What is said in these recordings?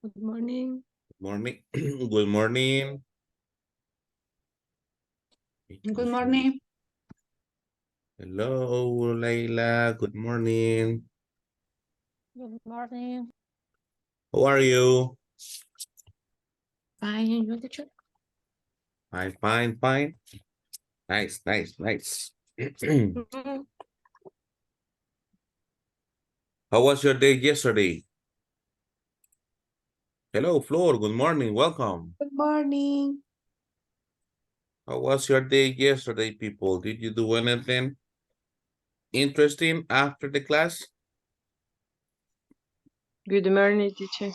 Good morning. Morning. Good morning. Good morning. Hello, Layla. Good morning. Good morning. How are you? Fine, and you, teacher? Fine. Nice. Mhm. How was your day yesterday? Hello, Flor. Good morning. Welcome. Good morning. How was your day yesterday, people? Did you do anything interesting after the class? Good morning, teacher.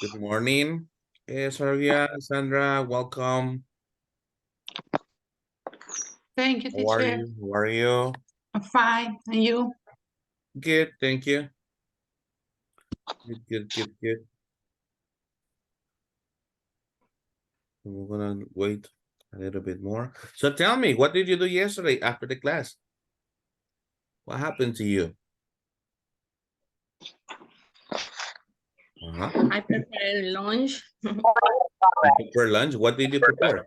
Good morning. Sarvia, Sandra, welcome. Thank you, How are teacher. you? How are you? I'm fine, and you? Good, thank you. Good. We're gonna wait a little bit more. So tell me, what did you do yesterday after the class? What happened to you? Uh-huh. I prepared lunch, You prepared lunch. What did you prepare?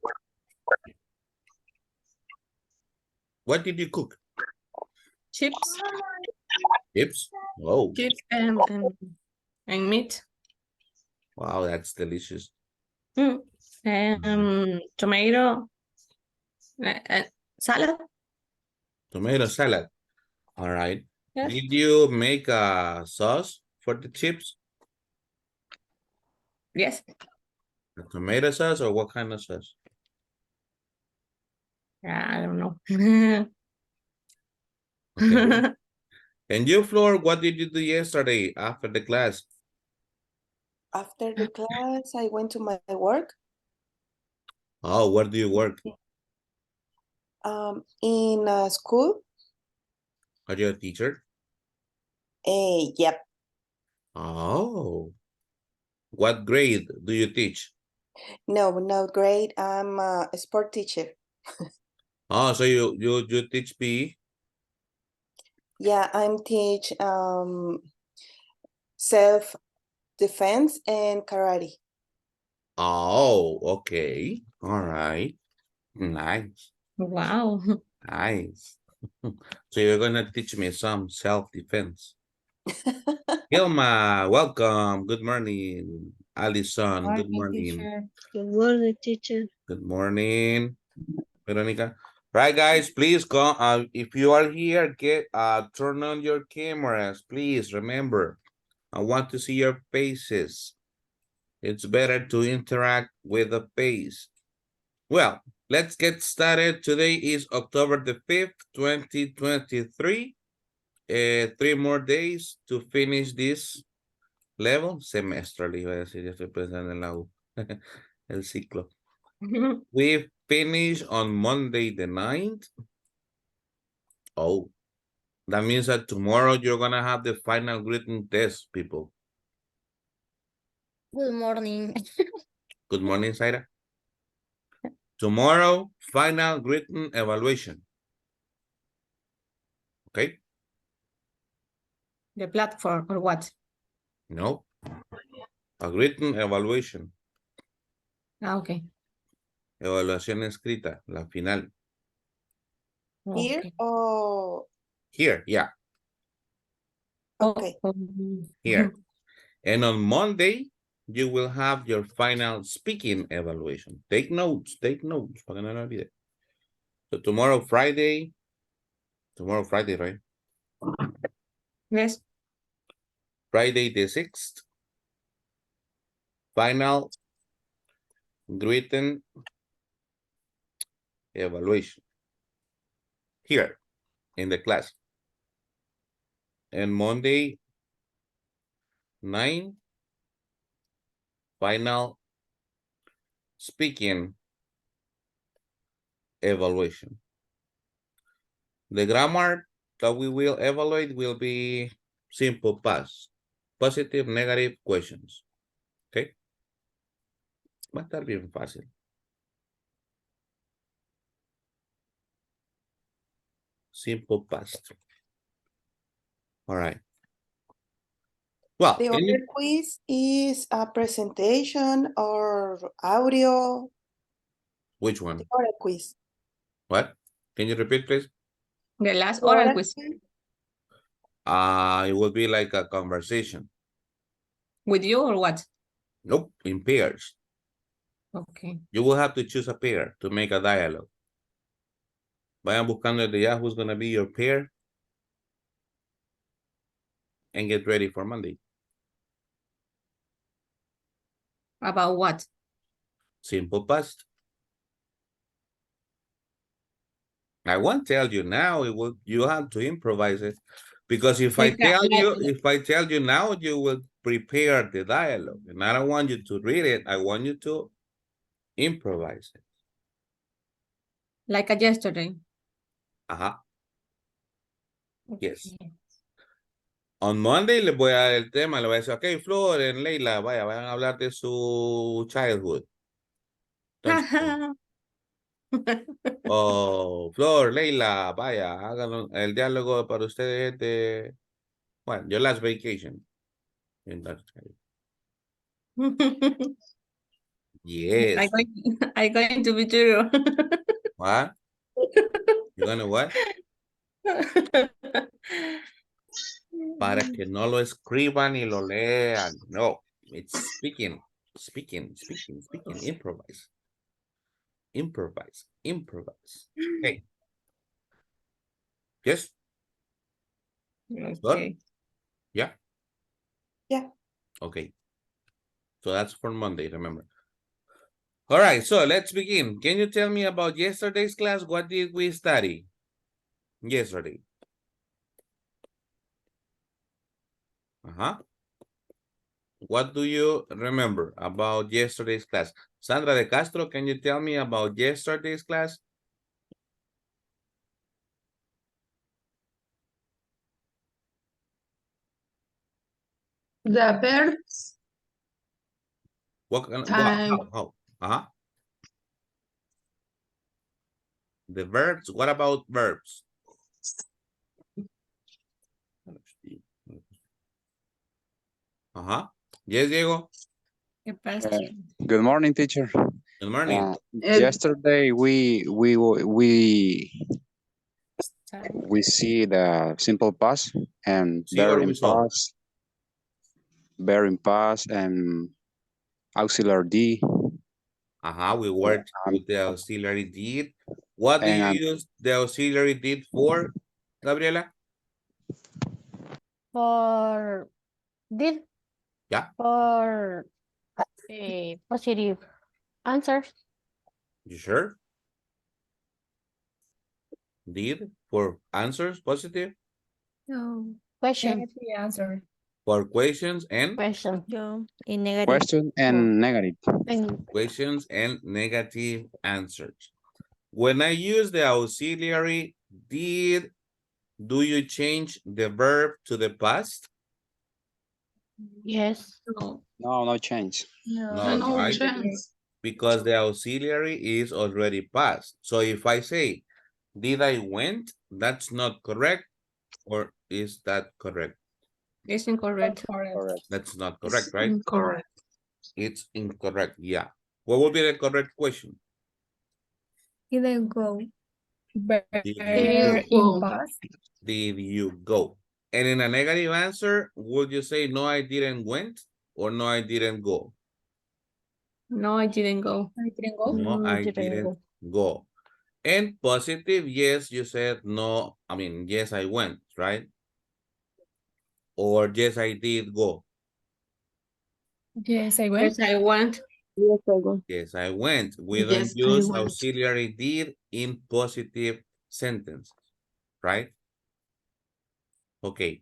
What did you cook? chips, Chips. Oh, chips, and meat, wow, that's delicious. mm. Mhm. Tomato, and salad. Tomato salad. All right. Yes, Did you make a sauce for the chips? yes. A tomato sauce or what kind of sauce? I don't know. Okay. And you, Flor, what did you do yesterday after the class? After the class, I went to my work Oh, where do you work? in school. Are you a teacher? Yep. Oh, what grade do you teach? No, no, great. I'm a sport teacher. Oh, so you teach PE? Yeah, I'm teach self-defense and karate. Oh, okay. All right. Nice. Wow. Nice. So you're gonna teach me some self-defense. Hilma, welcome. Good morning. Alison, good Morning, morning. teacher. Good morning, teacher. Good morning, Veronica. Right, guys, please go. If you are here, turn on your cameras. Please remember, I want to see your faces. It's better to interact with the face. Well, let's get started. Today is October the 5th, 2023. 3 more days to finish this level. Semestre, le iba a decir, ya estoy pensando en la U. El ciclo. We finish on Monday the 9th. Oh, that means that tomorrow you're gonna have the final written test, people. Good morning. Good morning, Zaira. Tomorrow, final written evaluation. Okay? The platform or what? No, a written evaluation. Okay. Evaluación escrita, la final. Here? Okay. Oh, Here, yeah, okay. here. And on Monday, you will have your final speaking evaluation. Take notes, para que no lo olvide. So tomorrow, Friday, right? Yes. Friday the 6th, final written evaluation here in the class. And Monday, 9, final speaking evaluation. The grammar that we will evaluate will be simple past, positive, negative questions. Okay? Va a estar bien fácil. Simple past. All right. Well, The can you, other quiz is a presentation or audio. which one? The other quiz. What? Can you repeat, please? The last The oral other quiz quiz, It will be like a conversation. with you or what? Nope, in pairs. Okay. You will have to choose a pair to make a dialogue. Vayan buscando desde ya who's gonna be your pair and get ready for Monday. About what? Simple past. I won't tell you now. It will. You have to improvise it, because if I tell you now, you will prepare the dialogue, and I don't want you to read it. I want you to improvise it. Like a yesterday. Ajá. Yes. Okay. On Monday les voy a dar el tema. Le voy a decir, ok, Flor, en Leila, vayan a hablar de su childhood. Entonces, oh, Flor, Leila, vaya, hagan el diálogo para ustedes de, bueno, your last vacation. Yes. I'm going to be true. What? You gonna what? Para que no lo escriban y lo lean. No, it's speaking, improvise. Okay. Yes? Okay. Yeah? yeah. Okay. So that's for Monday, remember. All right, so let's begin. Can you tell me about yesterday's class? What did we study yesterday? What do you remember about yesterday's class? Sandra de Castro, can you tell me about yesterday's class? The verbs. How? The verbs, what about verbs? Yes, Diego. Good morning, teacher. Good morning. Yesterday we see the simple past and See or we saw? bearing past and auxiliary D. We worked with the auxiliary did. What do you use the auxiliary did for, Gabriela? For did. Yeah. For positive answers. You sure? Did for answers, positive? No. Question. Negative answer. For questions and? Question. Yo, in negative. Question and negative. Questions and negative answers. When I use the auxiliary did, do you change the verb to the past? Yes. No change. No, right? Because the auxiliary is already past. So if I say, did I went? That's not correct. Or is that correct? It's incorrect. Correct. That's not correct, right? Incorrect. It's incorrect, yeah. What would be the correct question? Didn't go. Did Go. you go? And in a negative answer, would you say, no, I didn't went or no, I didn't go? No, I didn't go. No, I didn't go. And positive, yes, you said no, I mean, yes, I went, right? Or yes, I did go. Yes, I went. Yes, I went. Yes, I went. We don't Yes, I use went. auxiliary did in positive sentences, right? Okay.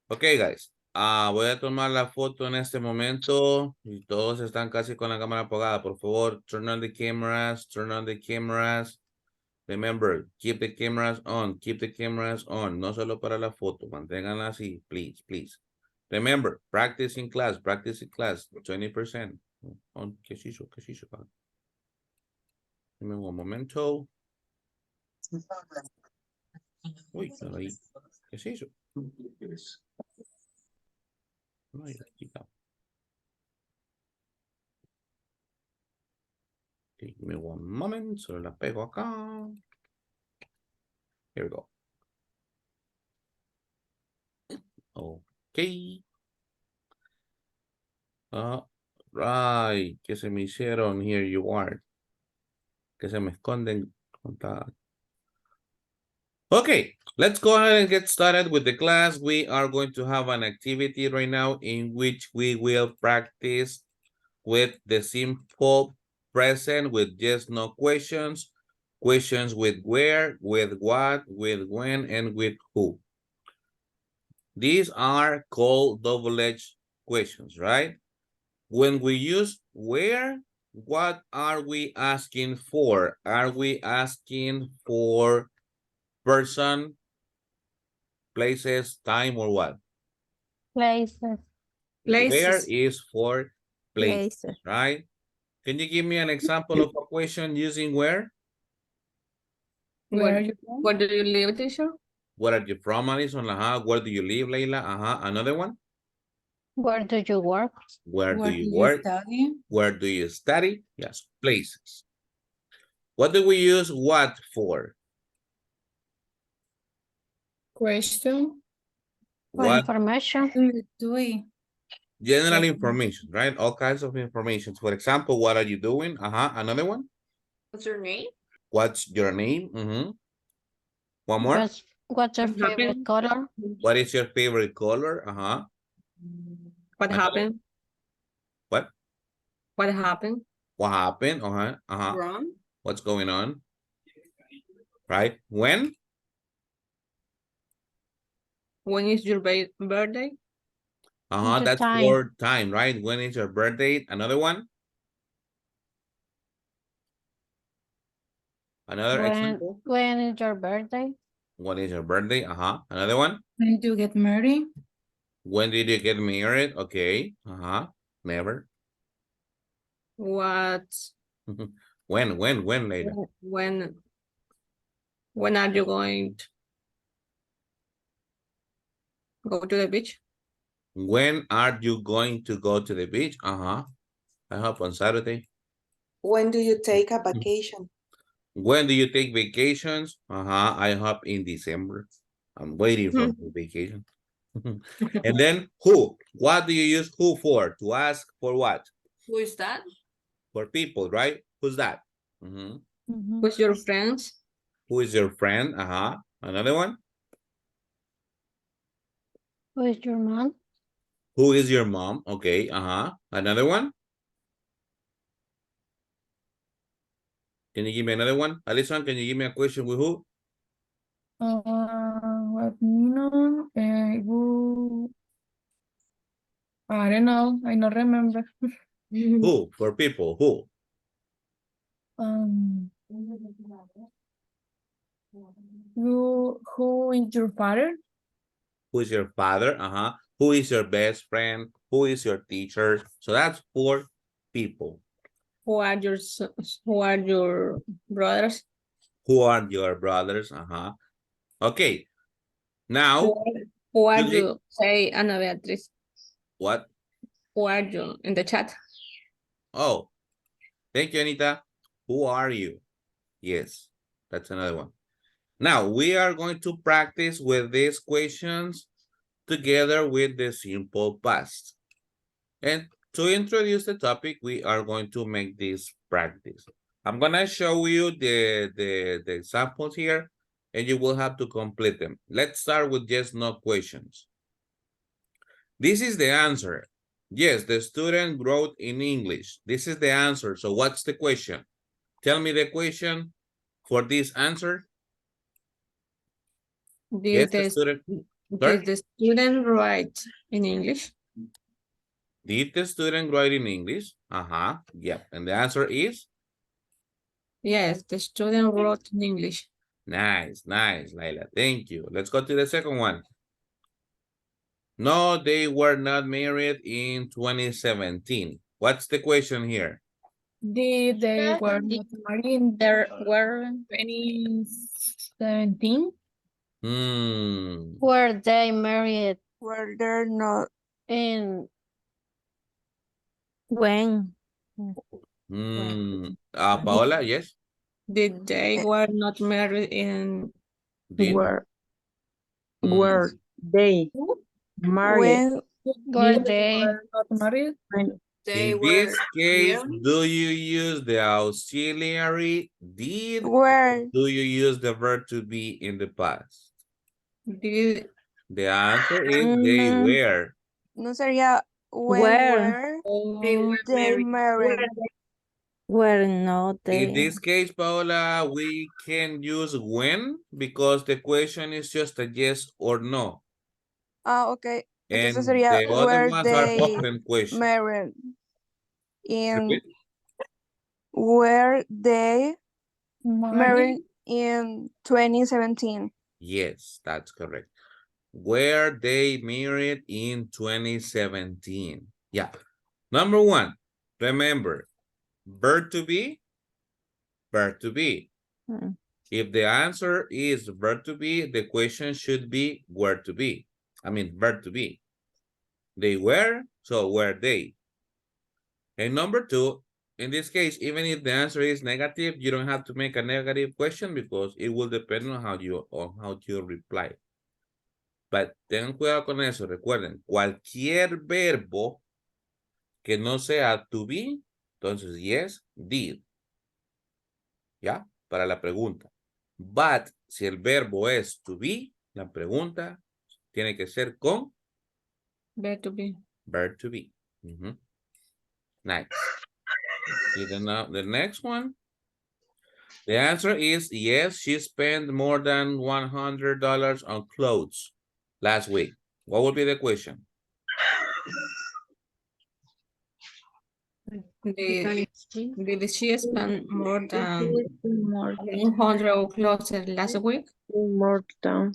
Okay, guys. Voy a tomar la foto en este momento y todos están casi con la cámara apagada. Por favor, turn on the cameras, turn on the cameras. Remember, keep the cameras on, keep the cameras on. No solo para la foto, manténganla así, please, please. Remember, practice in class, 20%. ¿Qué es eso? ¿Qué es eso? Dime un momento. Uy, ahí. ¿Qué es eso? Ay, aquí está. Give me one moment, solo la pego acá. Here we go. Okay. Right. ¿Qué se me hicieron? Here you are. Que se me esconden. Okay, let's go ahead and get started with the class. We are going to have an activity right now in which we will practice with the simple present with yes, no questions, questions with where, with what, with when, and with who. These are called double-edged questions, right? When we use where, what are we asking for? Are we asking for person, places, time, or what? Places. Where Places. is for places, Places. right? Can you give me an example of a question using where? Where do you live, teacher? Where are you from, Alison? Where do you live, Leila? Another one? Where do you work? Where do you work? Study? Where do you study? Yes, places. What do we use what for? Question. For What? information. General information, right? All kinds of information. For example, what are you doing? Another one? What's your name? What's your name? One more? What's your What favorite happened? color? What is your favorite color? What happened? What? What happened? What happened? Wrong. What's going on? Right? When? When is your birthday? The That's time. for time, right? When is your birthday? Another one? Another example? When is your birthday? When is your birthday? Another one? When do you get married? When did you get married? Okay. Never. What? When later? When are you going to go to the beach? When are you going to go to the beach? I hope on Saturday. When do you take a vacation? When do you take vacations? I hope in December. I'm waiting for the vacation. And then who? What do you use who for? To ask for what? Who is that? For people, right? Who's that? Who's your friends? Who is your friend? Another one? Who is your mom? Who is your mom? Okay, Another one? Can you give me another one? Alison, can you give me a question with who? What meaning? Who? I don't know. I don't remember. Who? For people, who? Who is your father? Who is your father? Who is your best friend? Who is your teacher? So that's for people. Who are your who are your brothers? Who are your brothers? Okay. Now, Who are you? Say Ana Beatriz. what? Who are you in the chat? Oh, thank you, Anita. Who are you? Yes, that's another one. Now, we are going to practice with these questions together with the simple past. And to introduce the topic, we are going to make this practice. I'm going to show you the examples here, and you will have to complete them. Let's start with yes, no questions. This is the answer. Yes, the student wrote in English. This is the answer. So what's the question? Tell me the question for this answer. Did the student write in English? Did the student write in English? Yeah. And the answer is? Yes, the student wrote in English. Nice, Laila. Thank you. Let's go to the second one. No, they were not married in 2017. What's the question here? Did they were not married in There were 2017? Were they married? Were there not And when? Paola, yes? Did they were not married in Did? Were they married? When Were They they? were not married. When In this case, do you use the auxiliary did? where Do you use the verb to be in the past? did The answer is they were. no sería Where? were they married. Were not In they? this case, Paola, we can use when because the question is just a yes or no. Ah, okay. Entonces And sería the other were ones are they open questions. married in Repeat. were they Married. married in 2017. Yes, that's correct. Were they married in 2017? Yeah. Number one, remember, verb to be, verb to be. Mm. If the answer is verb to be, the question should be where to be. I mean, verb to be. They were, so were they. And number two, in this case, even if the answer is negative, you don't have to make a negative question because it will depend on how you reply. But tengan cuidado con eso, recuerden, cualquier verbo que no sea to be, entonces yes, did. ¿Ya? Para la pregunta. But si el verbo es to be, la pregunta tiene que ser con verb to be? verb to be. Nice. Y the next one. The answer is yes, she spent more than $100 on clothes last week. What would be the question? Did she spend more than 100 on clothes last week? more than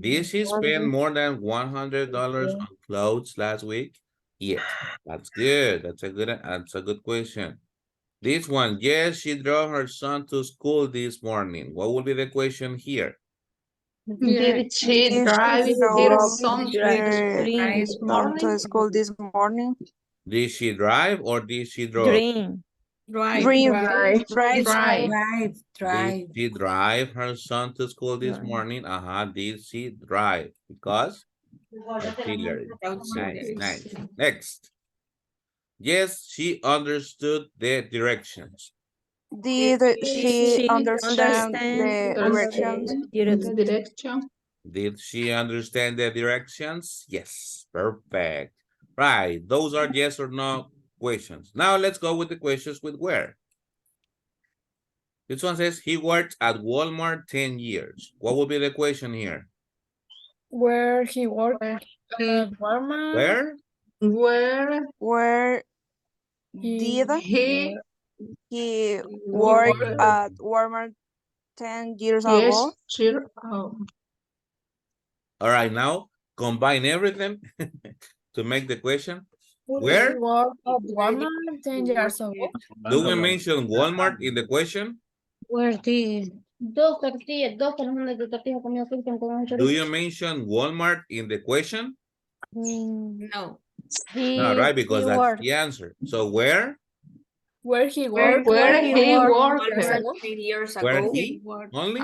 Did she spend more than $100 on clothes last week? Yes, that's good. That's a good question. This one, yes, she drove her son to school this morning. What will be the question here? Did Did drive she her drove son to school this morning? Did she drive or did she drove? Dream. Drive. Drive. Did she drive her son to school this morning? Did she drive? Because auxiliary. Nice, nice. Next. Yes, she understood the directions. Did she understand the directions? Did she understand the directions? Yes, perfect. Right, those are yes or no questions. Now let's go with the questions with where. This one says he worked at Walmart 10 years. What will be the question here? Where he worked at Walmart. Where He did he work at Walmart 10 years ago? All right, now combine everything to make the question. He Where? worked at Walmart 10 years ago. Do we mention Walmart in the question? Where did? Dos personas de tortillas comió con Do you mention Walmart in the question? No. No, right, because that's the answer. So where? Where he worked. Where he worked. 10 years ago. Where he? Only?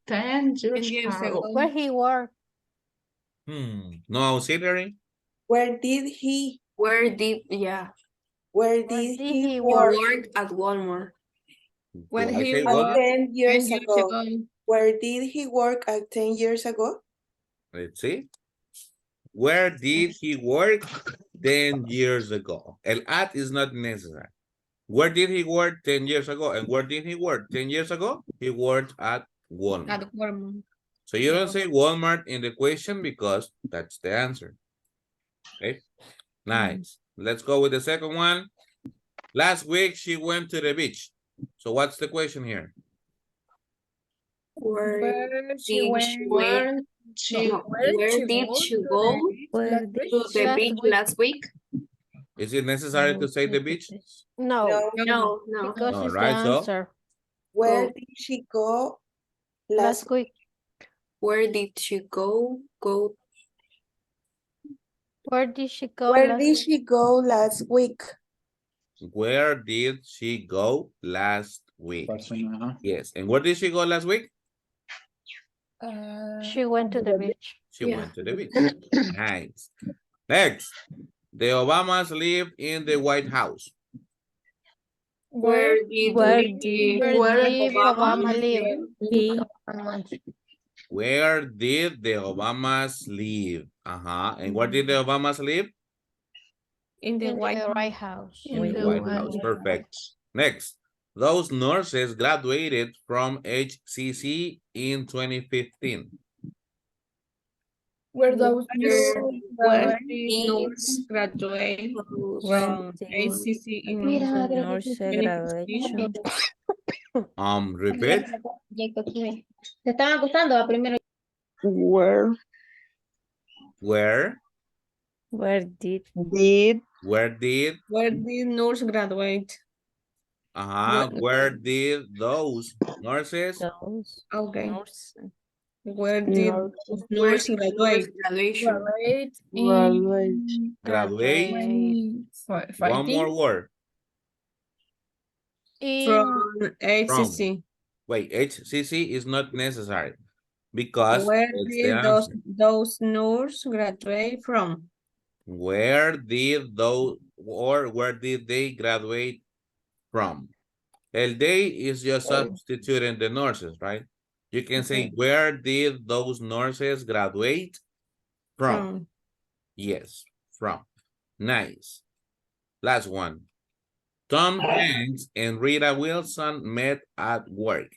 10 years ago. Where he worked. No auxiliary? Where did he Where did he work work at Walmart? When Do I he say at Walmart? 10 years 10 years ago? ago. Where did he work at 10 years ago? Let's see. Where did he work 10 years ago? El at is not necessary. Where did he work 10 years ago? And where did he work 10 years ago? He worked at Walmart. At Walmart. So you don't say Walmart in the question because that's the answer. Okay, nice. Let's go with the second one. Last week she went to the beach. So what's the question here? Where she went. Where did she go Where to the beach last week? Is it necessary to say the beach? No, No. because All it's right, the so? answer. Where did she go Last week. Where did she go? Where did she go Where last did she go last week? Where did she go last week? Yes. And where did she go last week? She went to the beach. She went to the beach. Nice. Next. The Obamas live in the White House. Where Where did Obama live? He, Where did the Obamas live? And where did the Obamas live? In the In White the White House. House. In the White House. Perfect. Next. Those nurses graduated from HCC in 2015. Where those Where did nurse graduate from ACC in Mira, nurse graduation. 2015? Repeat. Te estaban acostando a primero. where Where did Where did Where did nurse graduate? where did those nurses those Okay. nurse Where did nurse graduate? graduate graduate in graduate? One 2015. more word. From ACC. Wait, HCC is not necessary because Where it's the did answer. those nurse graduate from? Where did those or where did they graduate from? El they is just substituting the nurses, right? You can say, where did those nurses graduate from? Yes, from. Nice. Last one. Tom Hanks and Rita Wilson met at work.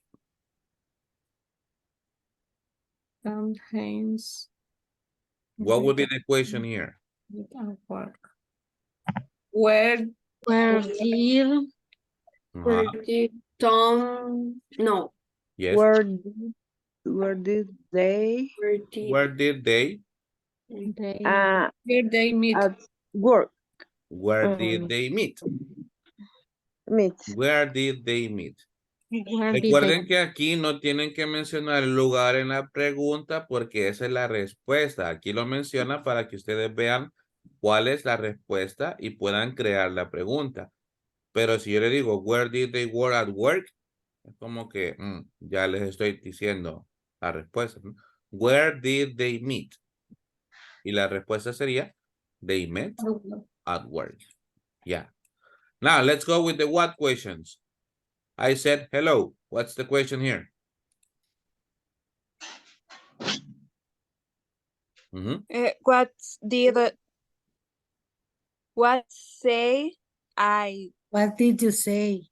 Tom Hanks. What would be the question here? At work. Where did Tom, no, Yes. where did they Where did they? where they meet? at work Where did they meet? meet? Where did they meet? Where did Recuerden que aquí no tienen que mencionar el lugar en la pregunta porque esa es la respuesta. Aquí lo menciona para que ustedes vean cuál es la respuesta y puedan crear la pregunta. Pero si yo le digo, where did they work at work? Es como que ya les estoy diciendo la respuesta, ¿no? Where did they meet? Y la respuesta sería, they met at work. Yeah. Now, let's go with the what questions. I said, hello. What's the question here? What say I? What did you say?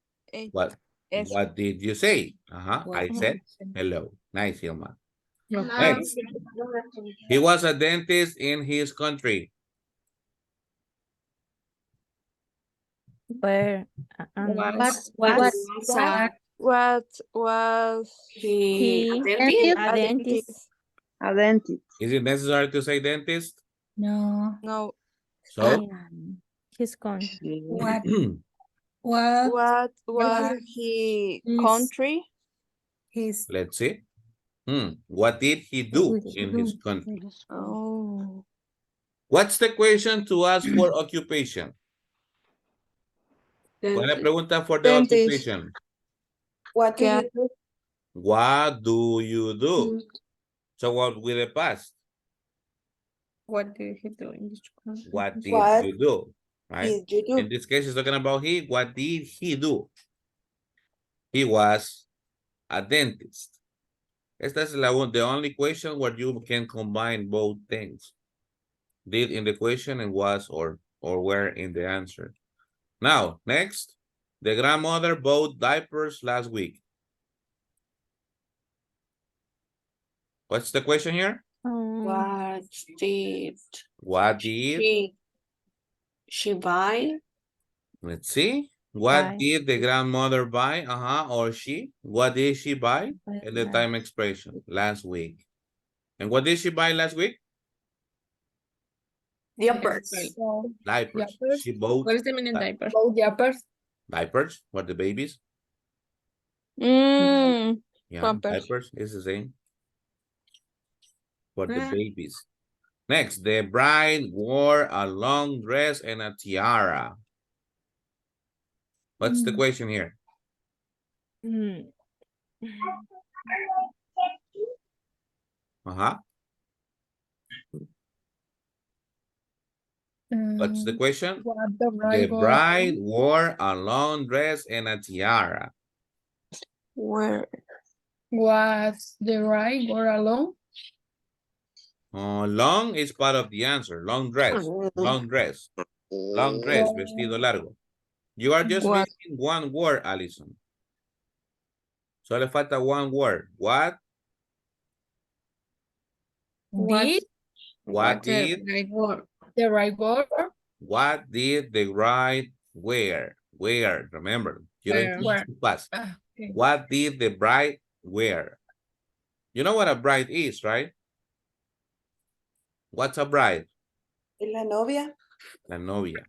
What did you say? I said, hello. Nice, Hilma. Next. He was a dentist in his country. Where What was He a dentist. A dentist. Is it necessary to say dentist? no? So, His country. what What was he country? his let's see. What did he do in his country? Oh, What's the question to ask for occupation? ¿Cuál es la pregunta for the dentist. occupation? What do you do? What do you do? So what with the past? what did he do in this country? What did What you do? Right? did you do? In this case, it's talking about he. What did he do? He was a dentist. Esta es the only question where you can combine both things. Did in the question and was or were in the answer. Now, next. The grandmother bought diapers last week. What's the question here? What did She buy? Let's see. What Buy. did the grandmother buy? Or she. What did she buy? In the time expression last week. And what did she buy last week? Diapers. Diapers. Diapers. She bought what is the meaning diaper? Both diapers. diapers for the babies. Yeah, Pampers. diapers is the same. For the babies. Next, the bride wore a long dress and a tiara. What's the question here? Uh-huh. What's the question? What the The bride bride wore a long dress and a tiara. Where? was the bride or alone? Long is part of the answer. Long dress. Long dress. Long dress. Vestido largo. You are just What? missing one word, Alison. Solo falta one word. What? Did What did? the bride wear? What did the bride wear? Wear. Remember, you don't teach Wear. to pass. Okay. What did the bride wear? You know what a bride is, right? What's a bride? La novia. La novia.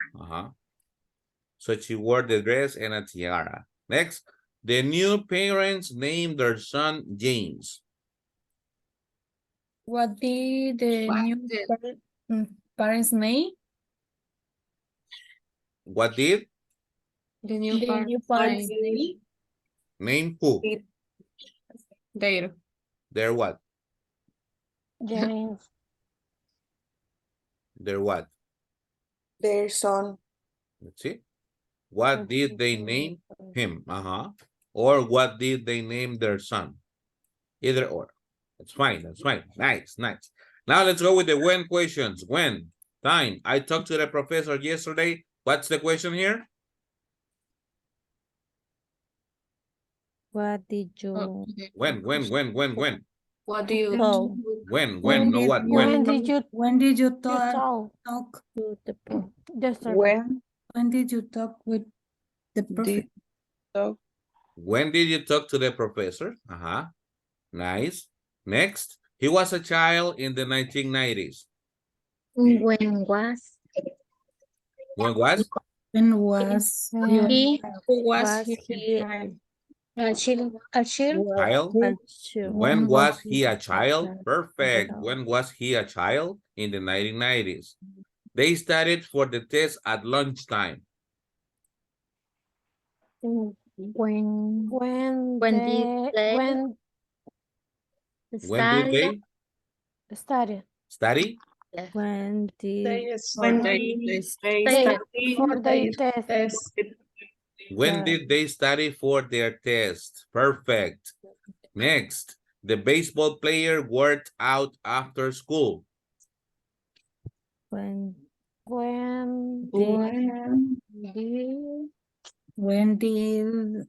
So she wore the dress and a tiara. Next, the new parents named their son James. What did the new parents name? What did? The new The part. new parents name? Name who? There. Their what? James. Their what? Their son. Let's see. What did they name him? Or what did they name their son? Either or. That's fine. That's fine. Nice, nice. Now let's go with the when questions. When? Time. I talked to the professor yesterday. What's the question here? What did you When? What do you talk When? No what? When When? did you talk talk to the yesterday? When did you talk with the did talk? When did you talk to the professor? Nice. Next. He was a child in the 1990s. When was When was? When was he who was was he? he a child? Child? sure When was he a child? child? Perfect. When was he a child? In the 1990s. They studied for the test at lunchtime. When when did they When did study? they study? when did They Study for the test. When did they study for their test? Perfect. Next, the baseball player worked out after school. when When when did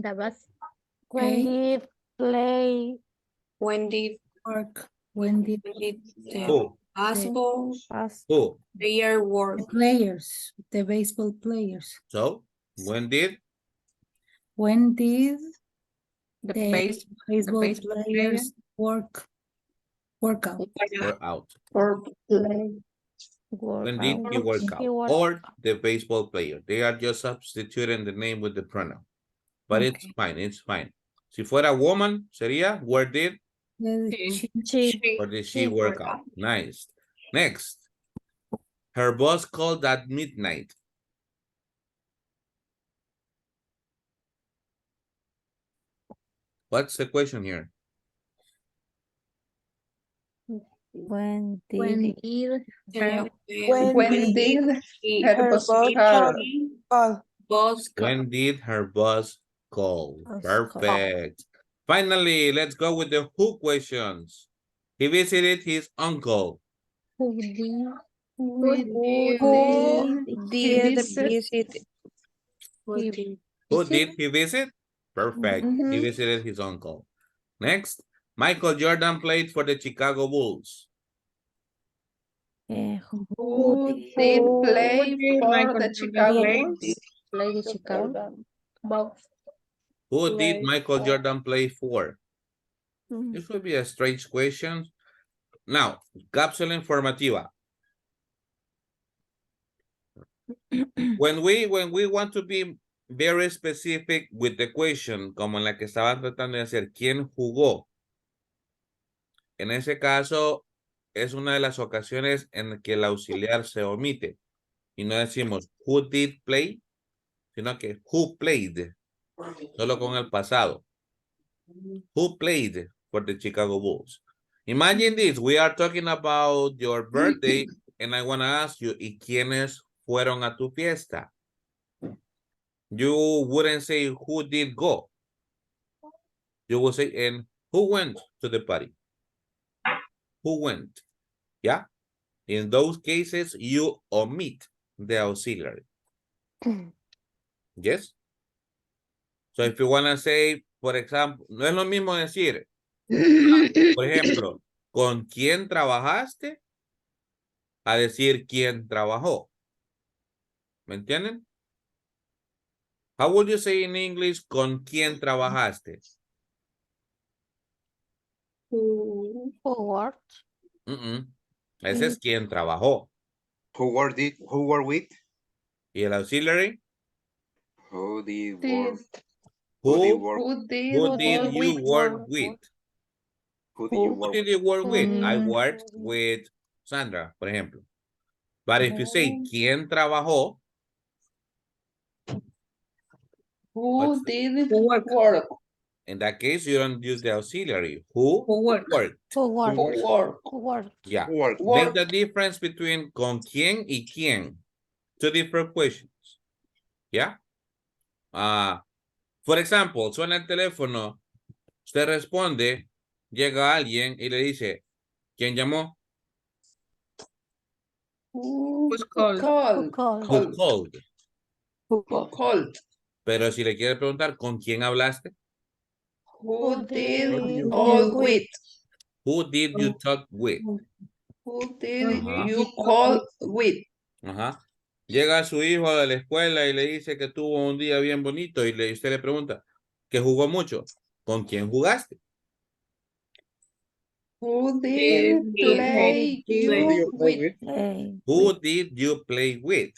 that was When did play? When did work? When did Who? basketball pass Who? player work? the players, the baseball players, So, when did? when did The the baseball baseball players work out? Work out. Or play. work When did out he work he out? worked Or the baseball player. They are just substituting the name with the pronoun. But it's Okay. fine, it's fine. Si fuera woman, sería where did she or did she work out? Nice. Next. Her boss called at midnight. What's the question here? when did when did When did her boss call? When did her boss call? Boss Perfect. Finally, let's go with the who questions. He visited his uncle. who did Who did visit? Who did he visit? Perfect. He visited his uncle. Next, Michael Jordan played for the Chicago Bulls. who Did play for the Chicago Bulls? play the Chicago? Both. Who did Michael Jordan play for? Mm. This would be a strange question. Now, cápsula informativa. When we want to be very specific with the question, como en la que estaban tratando de hacer, ¿quién jugó? En ese caso, es una de las ocasiones en que el auxiliar se omite. Y no decimos who did play, sino que who played. Solo con el pasado. Who played for the Chicago Bulls? Imagine this, we are talking about your birthday and I want to ask you, ¿y quiénes fueron a tu fiesta? You wouldn't say who did go. You would say, and who went to the party? Who went? Yeah? In those cases, you omit the auxiliary. Yes? So if you want to say, por ejemplo, no es lo mismo decir, por ejemplo, ¿con quién trabajaste? A decir quién trabajó. ¿Me entienden? How would you say in English, ¿con quién trabajaste? Who worked? Ese es quien trabajó. Who were with? ¿Y el auxiliary? Who did Did- work? Who did you work with? Who did you Who work did with? you work with? I Mm. worked with Sandra, por ejemplo. But if you say, ¿quién trabajó? Who did Who work? work? In that case, you don't use the auxiliary. Who Who work? worked? Who worked? Who work? Who worked? Yeah. Work. Make the difference between con quién y quién. Two different questions. Yeah. For example, suena el teléfono, usted responde, llega alguien y le dice, ¿quién llamó? Who called? Who called? called? Who called? Who called? Pero si le quiere preguntar, ¿con quién hablaste? Who did you all with? with? Who did you talk with? Who did Ajá. you call with? Ajá. Llega su hijo de la escuela y le dice que tuvo un día bien bonito y usted le pregunta, ¿que jugó mucho? ¿Con quién jugaste? Who did play you with? Play Who with. did you play with?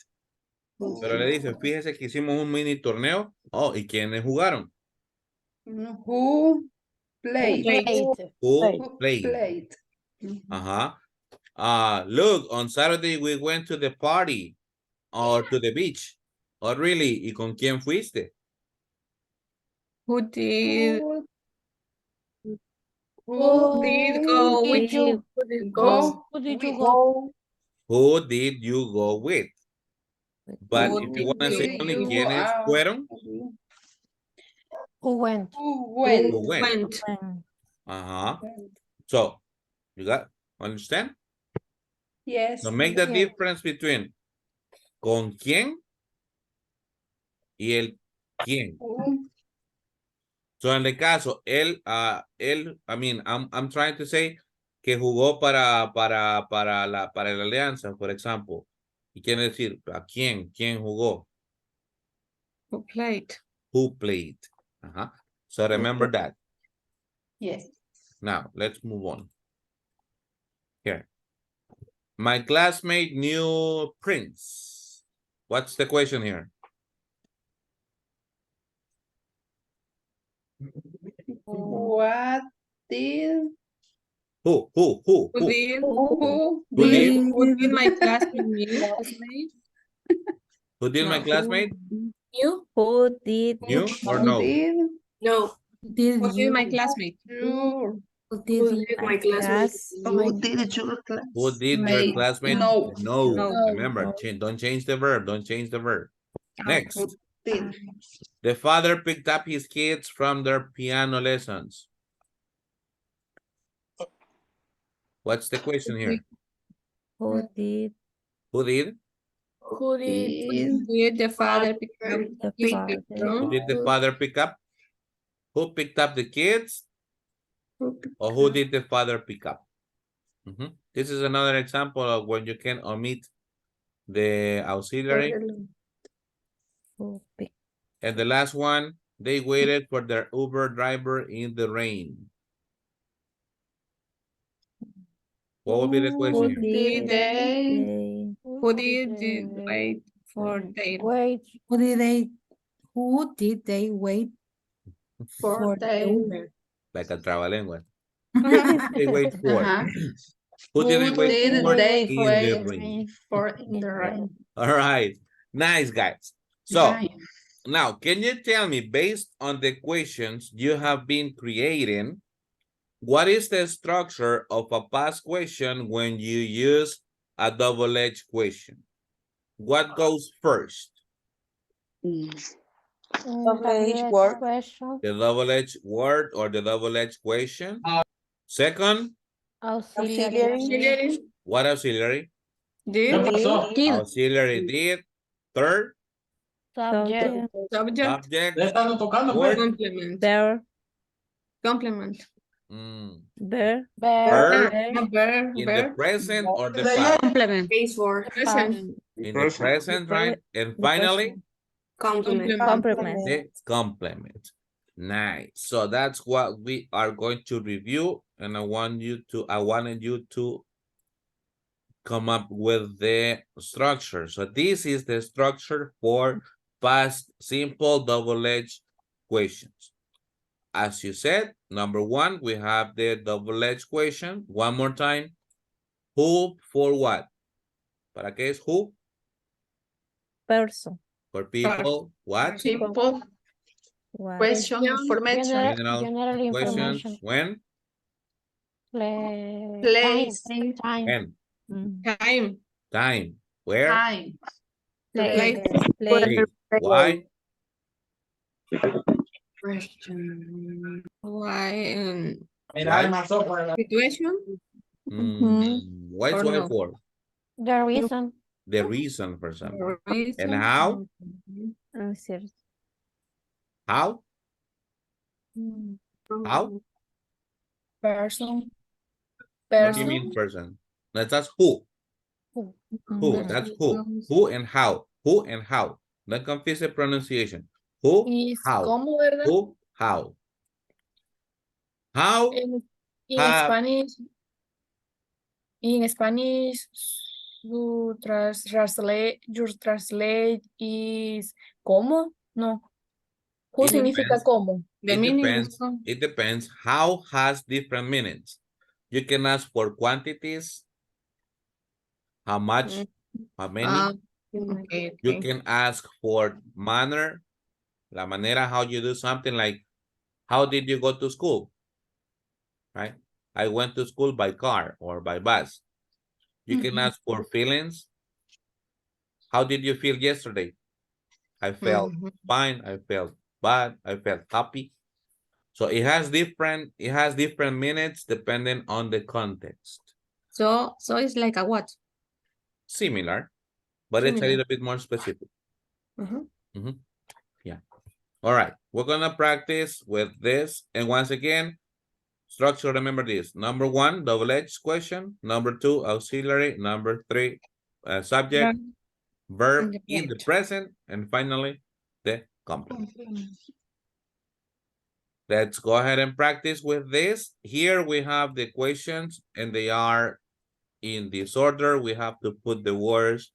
Pero le dice, fíjese que hicimos un mini torneo. Oh, ¿y quiénes jugaron? Who played? Played. Who played? Played. Ajá. Look, on Saturday we went to the party or to the beach. Oh, really? ¿Y con quién fuiste? Who did Who did go Did with you Who did go? Who did you with? go? Who did you go with? But Who if you want to say did only you quiénes fueron, Who went? Who went? who went. When Uh-huh. So, you got, understand? Yes. So make the Yeah. difference between con quién y el quién. Who So en el caso, I'm trying to say que jugó para la alianza, por ejemplo. Y quiere decir, ¿a quién? ¿Quién jugó? Who played? Who played? Uh-huh. So remember that. Yes. Now, let's move on. Here. My classmate knew Prince. What's the question here? What did Who? Who did? who Who did? Who did my classmate knew his name? Who did my No. classmate? You? who did Knew or who no? did No. Who did my classmate? your Who did my class? who did your class? Who did your classmate? No. No. No. Remember, don't change the verb. Don't change the verb. Next. Who did? The father picked up his kids from their piano lessons. What's the question here? Who did Who did? Who did the father pick up the his father? Who did the father pick up? Who picked up the kids? Or who did the father pick up? This is another example of when you can omit the auxiliary. Who picked And the last one, they waited for their Uber driver in the rain. What would be the question here? Who did they wait for their Wait. Who did they wait for the Uber? Like a trabalengua. They wait for. Ajá. Who didn't wait did for they in the wait rain? for in the rain? All right. Nice, guys. So now, can you tell me, based on the questions you have been creating, what is the structure of a past question when you use a double-edged question? What goes first? Double-edged word. Question. The double-edged word or the double-edged question? Second, Auxiliary. what auxiliary? Did. Auxiliary did. Third, Subject. Subject. subject. Fourth, Complement. Bear. Complement. Bear. verb Verb. in the present or the past? Complement. Base for. Present. In the present, right? And finally, Complement. Complement. the complement. Nice. So that's what we are going to review, and I wanted you to come up with the structure. So this is the structure for past simple double-edged questions. As you said, number one, we have the double-edged question. One more time. Who for what? ¿Para qué es who? Person. For people, what? People. What? Question. Information. General questions. information. When? Place. Time. When? Time. Time. Where? Time. Place. Place. Why? Question. Why? Why? Situation. What's Or why no? for? The reason. The reason for something. Reason. And how? Answer. How? How? Person. What do you mean person? That's who. Who? That's who. Who and how. Who and how. Don't confuse the pronunciation. Who? Y How. ¿cómo, verdad? Who? How. How? En Have. Spanish. In Spanish, your translate is ¿cómo? No. ¿Who It significa depends. cómo? The It meaning depends. is come. It depends. How has different meanings. You can ask for quantities. How much? How many? Okay. You can ask for manner. La manera how you do something, like, how did you go to school? Right? I went to school by car or by bus. You can ask for feelings. How did you feel yesterday? I felt fine. I felt bad. I felt happy. So it has different minutes depending on the context. So it's like a what? Similar, but it's a Similar. little bit more specific. Yeah. All right. We're gonna practice with this. And once again, structure, remember this. Number one, double-edged question. Number two, auxiliary. Number three, subject, verb in the present. And finally, the complement. Let's go ahead and practice with this. Here we have the questions and they are in this order. We have to put the words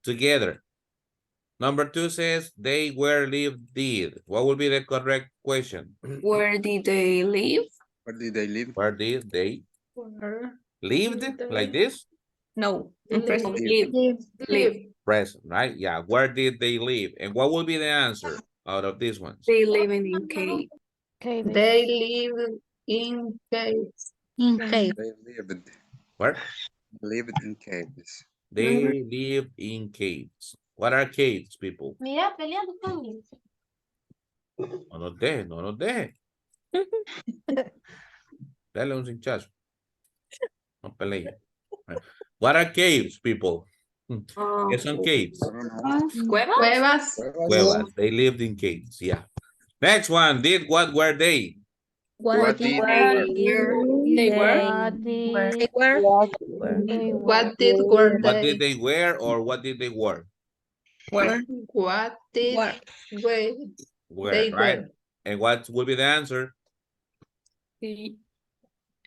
together. Number two says they were, lived, did. What would be the correct question? Where did they live? Where did they live? Where did they lived? Like this? No. In present. Live. Live. Present, right? Yeah. Where did they live? And what will be the answer out of these ones? They live in cave. They live in caves. In cave. Where? Lived in caves. They live in caves. What are caves, people? Mira, peleando conmigo. No nos deje, no nos deje. Dale un cinchazo. No pelee. What are caves, people? ¿Qué son caves? Cuevas. Cuevas. They lived in caves, yeah. Next one, did, what were they? What did They were. What did were What did they? they wear or what did they wear? Where? What did Where? they Right? wear? And what will be the answer? They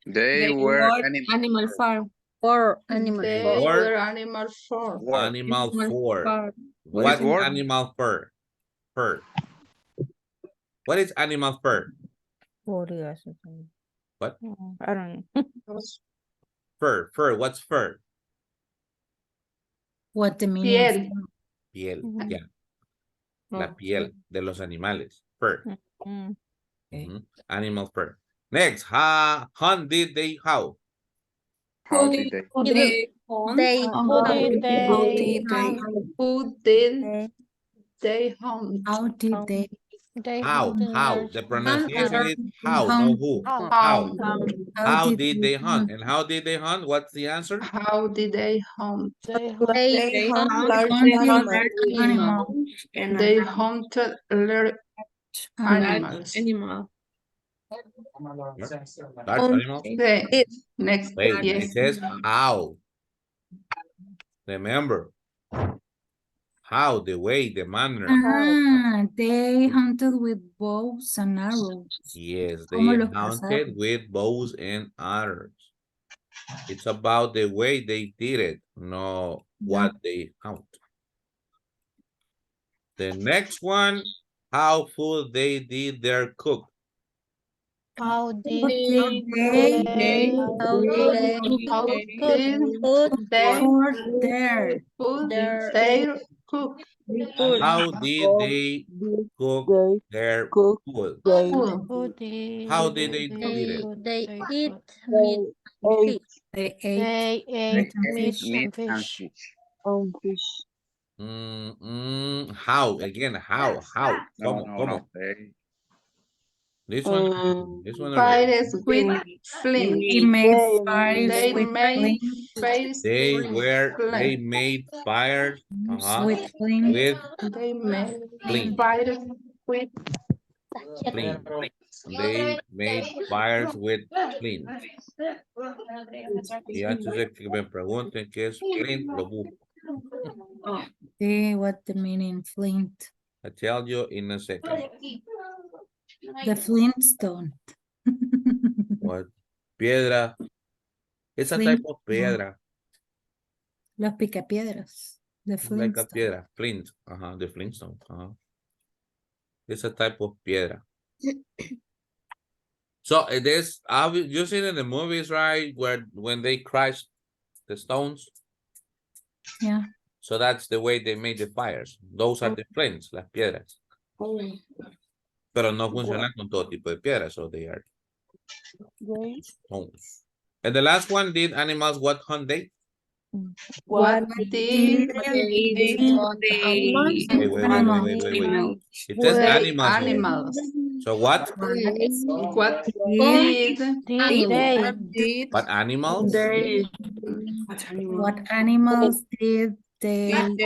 They were were animal farm. Or animal. They Or- were animal farm. Animal fur. farm. What is word? animal fur? Fur. What is animal fur? What? I don't know. Fur, what's fur? What the meaning of Piel. Piel, Ujú. yeah. La piel de los animales, fur. Mm. Mhm. Animal fur. Next, how did they how? How did they? Who did they How did they hunt? How did they How? The pronunciation is how, hunt? no who. How? How? How did they hunt? And how did they hunt? What's the answer? How did they hunt? they hunt Animal. They hunted large animals. Animal. Large animals? The next, Wait, yes. it says how. Remember. How, the way, the manner. They hunted with bows and arrows. Yes, Como they los hunted cazados. with bows and arrows. It's about the way they did it, no what they hunt. The next one, how food they did their cook. how did They how did they Put they for their put their their cook How did they cook their food? food. who did How did they eat it? they eat meat and fish. they ate They ate meat and meat fish. Meat and and fish. fish. How again? How? No, Come no. on. This one or this? Fires with flint. They made fires They with made flint, fires They with made fires with flint, with They made flint. fires with Flint. They made fires with flint. Y antes de que me pregunten qué es flint, lo busco. what the meaning flint, I tell you in a second. the flintstone. What? Piedra. It's a type of piedra. Los picapiedras, the It's like a flintstone. piedra. Flint. The flintstone. It's a type of piedra. So it is, you seen in the movies, right? Where when they crushed the stones. Yeah. So that's the way they made the fires. Those are the flints, las piedras. Pero no funcionan con todo tipo de piedras, so they are stones. And the last one, did animals what hunt they? what did Wait. It says they animals. animals? So what? What did What animals? What animals did they Hunt.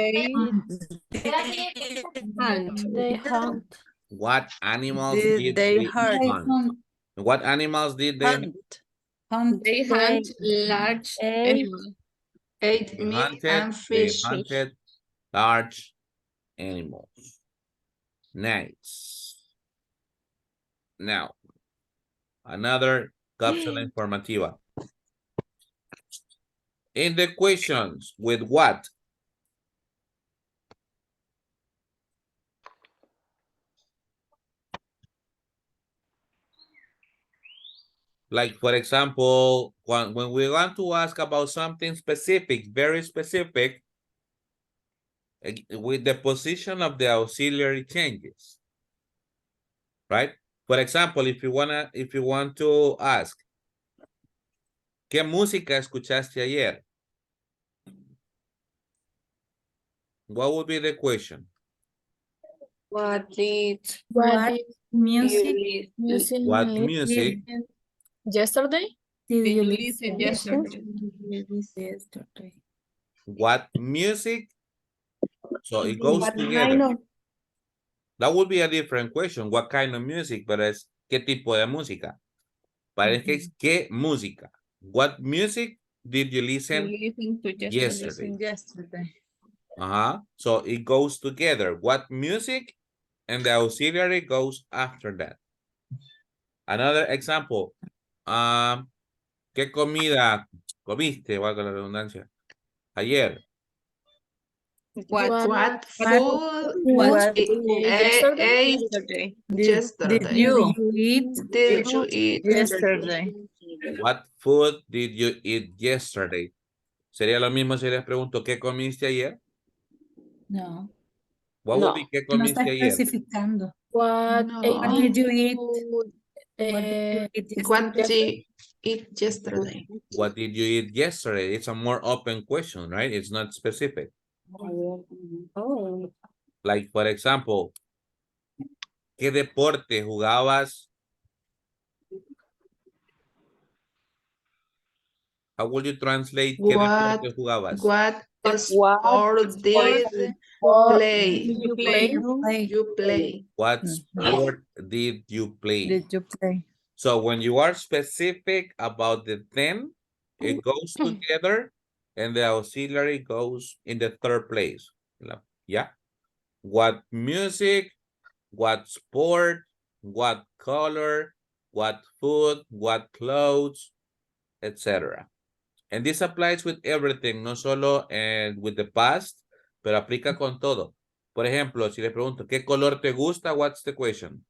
They hunt. What animals did they hunt? What animals did they hunt? hunt? They hunt large animals. ate They meat and fish? hunted large animals. Nice. Now, another cápsula informativa. In the questions, with what? Like, for example, when we want to ask about something specific, very specific, with the position of the auxiliary changes, right? For example, if you want to ask, ¿qué música escuchaste ayer? What would be the question? What Music What music yesterday? did you listen yesterday? yesterday? What music? So it goes together. That would be a different question. What kind of music? Pero es ¿qué tipo de música? Para es que es ¿qué música? What music did you listen yesterday? So it goes together. What music and the auxiliary goes after that. Another example. ¿Qué comida comiste? Valga la redundancia. Ayer. What food ate yesterday? Did you eat Did you eat yesterday? What food did you eat yesterday? Sería lo mismo si les pregunto, ¿qué comiste ayer? No. What would be, ¿qué No está comiste ayer? especificando. What No. What did you eat? food, What did you eat What yesterday? did you eat yesterday? What did you eat yesterday? It's a more open question, right? It's not specific. Oh. Like, for example, ¿qué deporte jugabas? How would you translate qué What deporte jugabas? What sport did play? You play? You play? What sport did you play? Did you play? So when you are specific about the then, it goes together and the auxiliary goes in the third place. Yeah. What music, what sport, what color, what food, what clothes, etc. And this applies with everything, no solo with the past, pero aplica con todo. Por ejemplo, si le pregunto, ¿qué color te gusta? What's the question?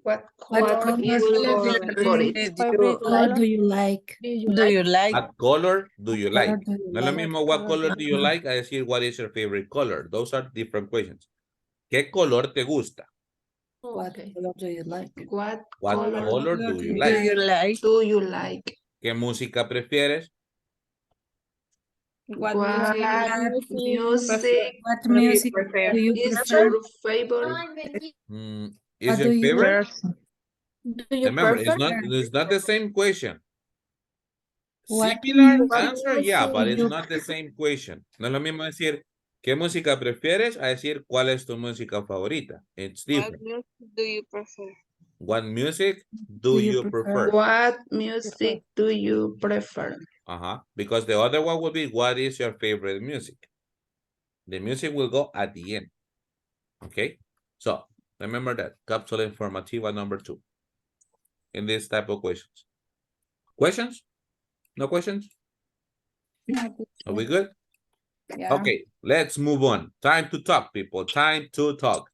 What What color is color your favorite? do you like? Do you like? What color do you What color like? do you No es lo like? mismo what color do you like a decir what is your favorite color. Those are different questions. ¿Qué color te gusta? What color do you like? What What color color do you Do like? you like? do you like? ¿Qué música prefieres? What What music What do you music prefer? do you is prefer? your favorite? Is What your do you favorite? do you Remember, prefer? it's not the same question. What Similar music answer, yeah, but do it's you not the same question. No es lo mismo decir qué música prefieres a decir cuál es tu música favorita. It's different. Do you prefer? What music do you prefer? What music do you prefer? Because the other one will be what is your favorite music? The music will go at the end. Okay, so remember that cápsula informativa number 2 in this type of questions. Questions? No questions? Are we good? Yeah. Okay, let's move on. Time to talk, people. Time to talk.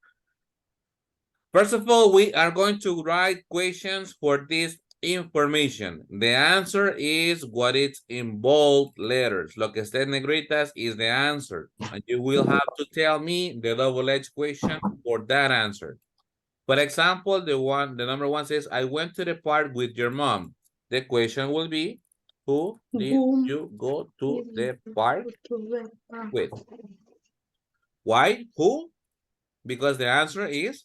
First of all, we are going to write questions for this information. The answer is what is in bold letters. Lo que está en negritas is the answer. And you will have to tell me the double-edged question for that answer. For example, the number 1 says, I went to the park with your mom. The question will be, who did you go to the park with? Why? Who? Because the answer is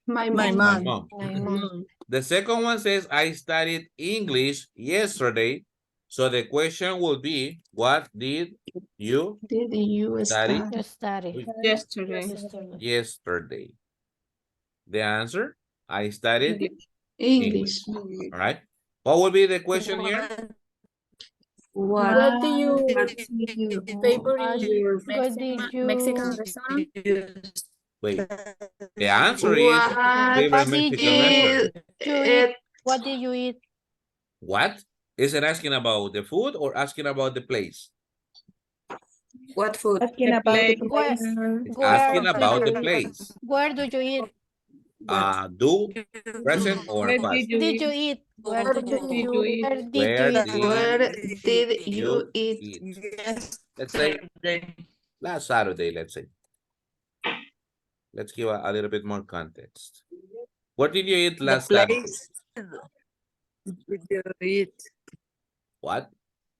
My My mom. mom. mom. The second one says, I studied English yesterday. So the question will be, what did you study Yesterday. yesterday? The answer, I studied English. All right. What will be the question here? What do you favorite What Mexican, did you Mexican restaurant? Wait. The answer is What favorite did Mexican you restaurant. it What did you eat? What? Is it asking about the food or asking about the place? What food? Asking about the Where, It's where asking did about the you place. Where do you eat? Do, present or Where past? Did you eat? Where did you eat? Where did you Where eat? where did you eat? Let's say last Saturday, let's say. Let's give a little bit more context. What did you eat last Saturday? Did you eat? What?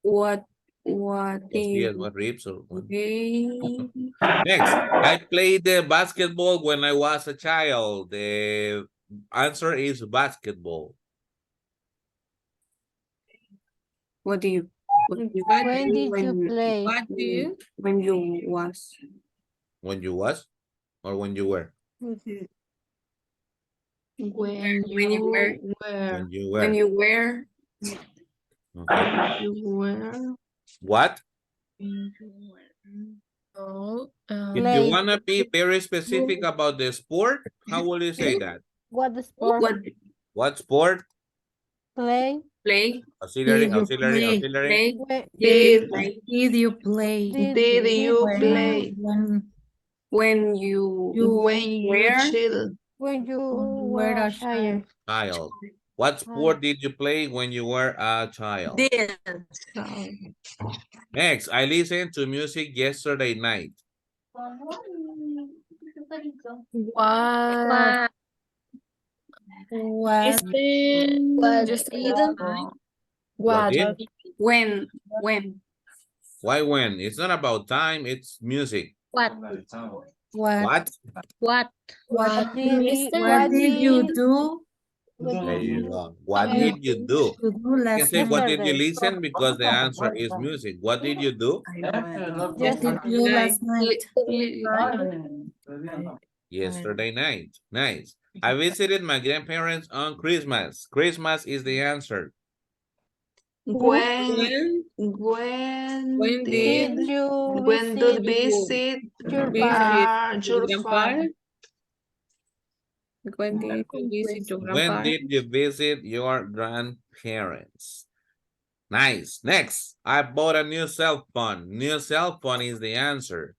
What Tortillas, what ribs or what? okay. Next, I played the basketball when I was a child. The answer is basketball. What do you When did you play? what do you when you was When you was or when you were? When you were When you when were. you were Okay. you were What? Oh, If you Play. want to be very specific about the sport, how will you say that? What the sport? What sport? Play. play Auxiliary, Did you auxiliary, play? auxiliary. Where did Did you play? did you play when you when you were chill? when you When you were were a a child? child? Child. What sport did you play when you were a child? Next, I listened to music yesterday night. What? What? Just What What? did? when? Why when? It's not about time, it's music. What? What? What What did you do? There you go. What did you do? To do You can last say, what did you Yesterday. listen? Because the answer is music. What did you do? What did you do last night? Yesterday night. Nice. I visited my grandparents on Christmas. Christmas is the answer. When When Did did you when do visit visit your visit your your farm? grandpa? When did you visit your When grandpa? did you visit your grandparents? Nice. Next, I bought a new cell phone. New cell phone is the answer.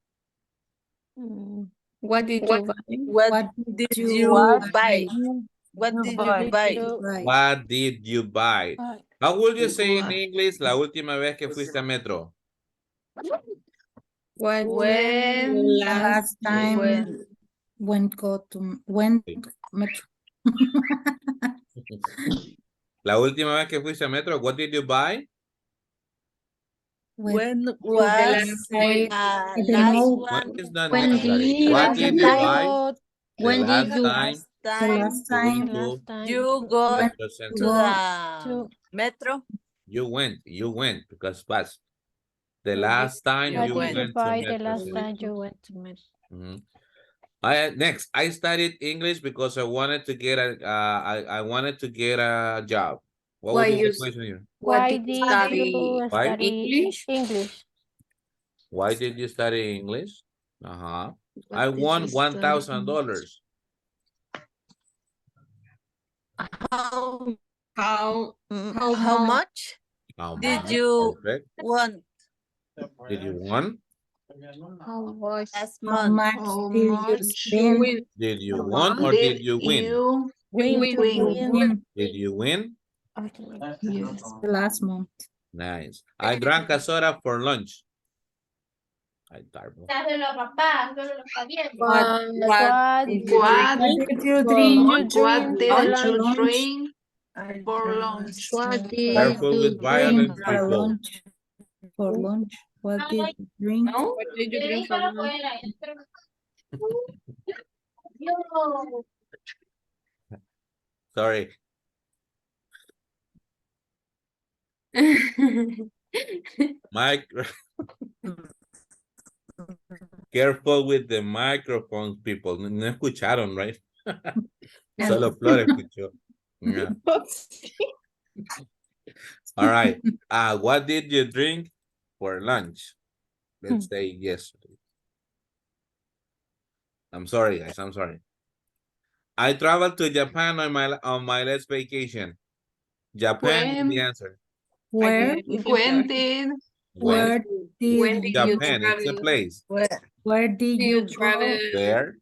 What did you buy? What did you buy? What did you What buy? did you buy? What did you buy? How would you say in What? English la última vez que fuiste a Metro? What When last Last time when Metro. La última vez que fuiste a Metro, what did you buy? When the was last time? I don't know. When is not When necessary. did What did you buy? go The when did last you time the last you went time to you go when Metro to Center. go the metro? You went because past. The So last time you you What did you went to buy the Metro last Center. time you went to Metro? Mhm. Next, I studied English because I wanted to get a I wanted to get a job. What would be the question here? Why Did you did study you Why? study English? English? Why did you study English? I What did won you study $1,000. How How how much How did much? you Perfect. want Did you won? much last how month? much How did you much spend? win? Did you how won much or did did you win? you Win. win? Did you win? Yes. The last month. Nice. I drank a soda for lunch. I tarbo. What What did you What drink? What did you For drink lunch? what for did you lunch? drink for lunch? What Careful with drink violent for people. lunch? For lunch. What did you drink? No? What did you drink for lunch? Sorry. Mike, careful with the microphones, people. No escucharon, right? Solo Flor escuchó. Yeah. All right. What did you drink for lunch? Let's say yesterday. I'm sorry, guys. I'm sorry. I traveled to Japan on my last vacation. Japan is the When answer. Where? when did Where When did did you Japan, it's a travel? place. where did You you travel? go? Where?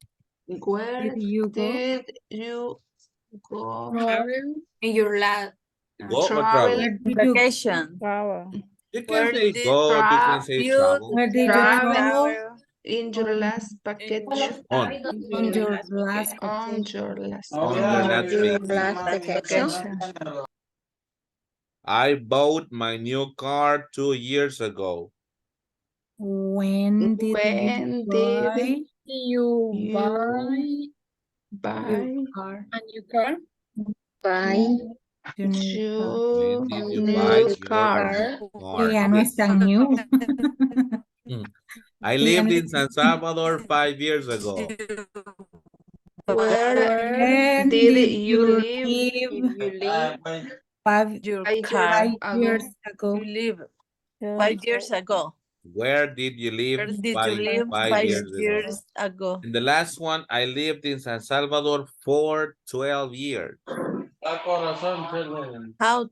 where Did you go? did you go Travel in your last Go or travel? travel? Where did you Vacation. You can Where say did go or you can say you travel. where did you Travel travel in your last package On on your last on vacation? your last on your last vacation. vacation. I bought my new car 2 years ago. When did you When buy did you you buy your car? a new car? Your new car? When your did you buy new your car? Que car? ya no es tan new. I Que ya lived no in San Salvador 5 years ago. Where When did did you you live live five, your 5 years car? ago? years ago? You live 5 years ago. Where did you live Where did you five, live 5 five years ago? years ago? And the last one, I lived in San Salvador for 12 years. How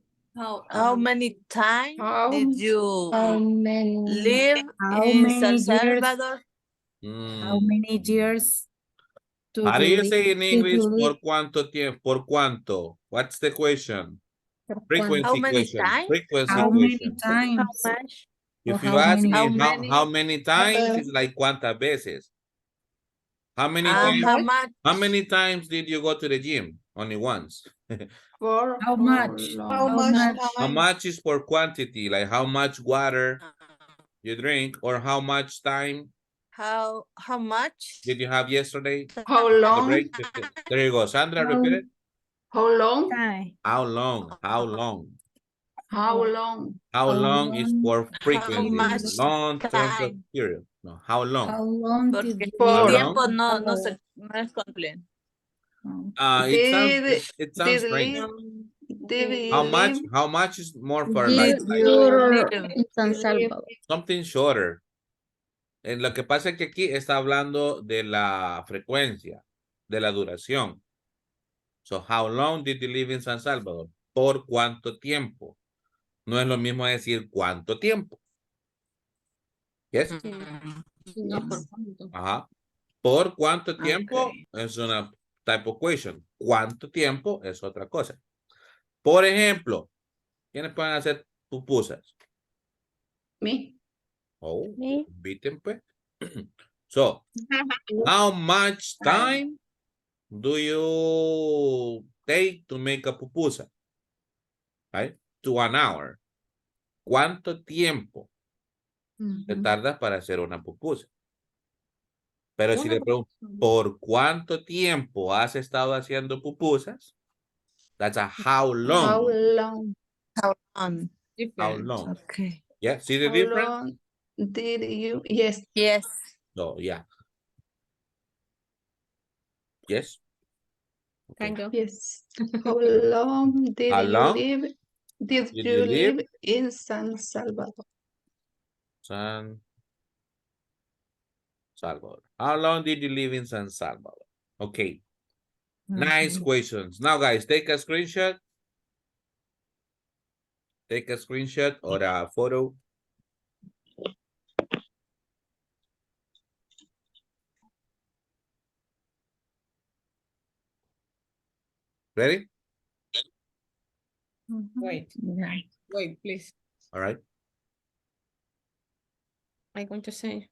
How many times how did you live How in many San years? Salvador? How many years How do you say in English por cuánto tiempo? Por cuánto? What's the question? Frequency How many question. times? Frequency How many question. How times? much? If Or you how ask many? me How how many? many times, it's like cuántas veces. How many How times? much? How many times did you go to the gym? Only once. For How much? how How much much? How time? much is for quantity? Like how much water you drink, or how much time How much? did you have yesterday? How The long? break. There you go. Sandra, repeat it. How long? Time. How long? How long? How long? How How long is long? for How frequency? much Long terms of time? period. No, how long? How long did Porque you How For long? tiempo no es completo. It sounds strange. did How live much is more for Did like you Live. in San Salvador? something shorter? Lo que pasa es que aquí está hablando de la frecuencia, de la duración. So, how long did you live in San Salvador? ¿Por cuánto tiempo? No es lo mismo decir cuánto tiempo. Yes? Sí, no, por cuánto. Ajá. ¿Por cuánto tiempo? Okay. Es una type of question. ¿Cuánto tiempo? Es otra cosa. Por ejemplo, ¿quiénes pueden hacer pupusas? me? Oh, inviten pues. So, how much time do you take to make a pupusa? Right? To an hour. ¿Cuánto tiempo te tardas para hacer una pupusa? Pero si le pregunto, ¿por cuánto tiempo has estado haciendo pupusas? That's a how long. How long? How How long? Okay. Yeah, see the How difference? long did you? Yes. Yes. No, yeah. Yes. Kind of. Yes. How long did How you long live? Did did you you live? live in San Salvador? San Salvador. How long did you live in San Salvador? Okay. Nice questions. Now, guys, take a screenshot. Take a screenshot or a photo. Ready? Wait, wait, please. All right. I'm going to say.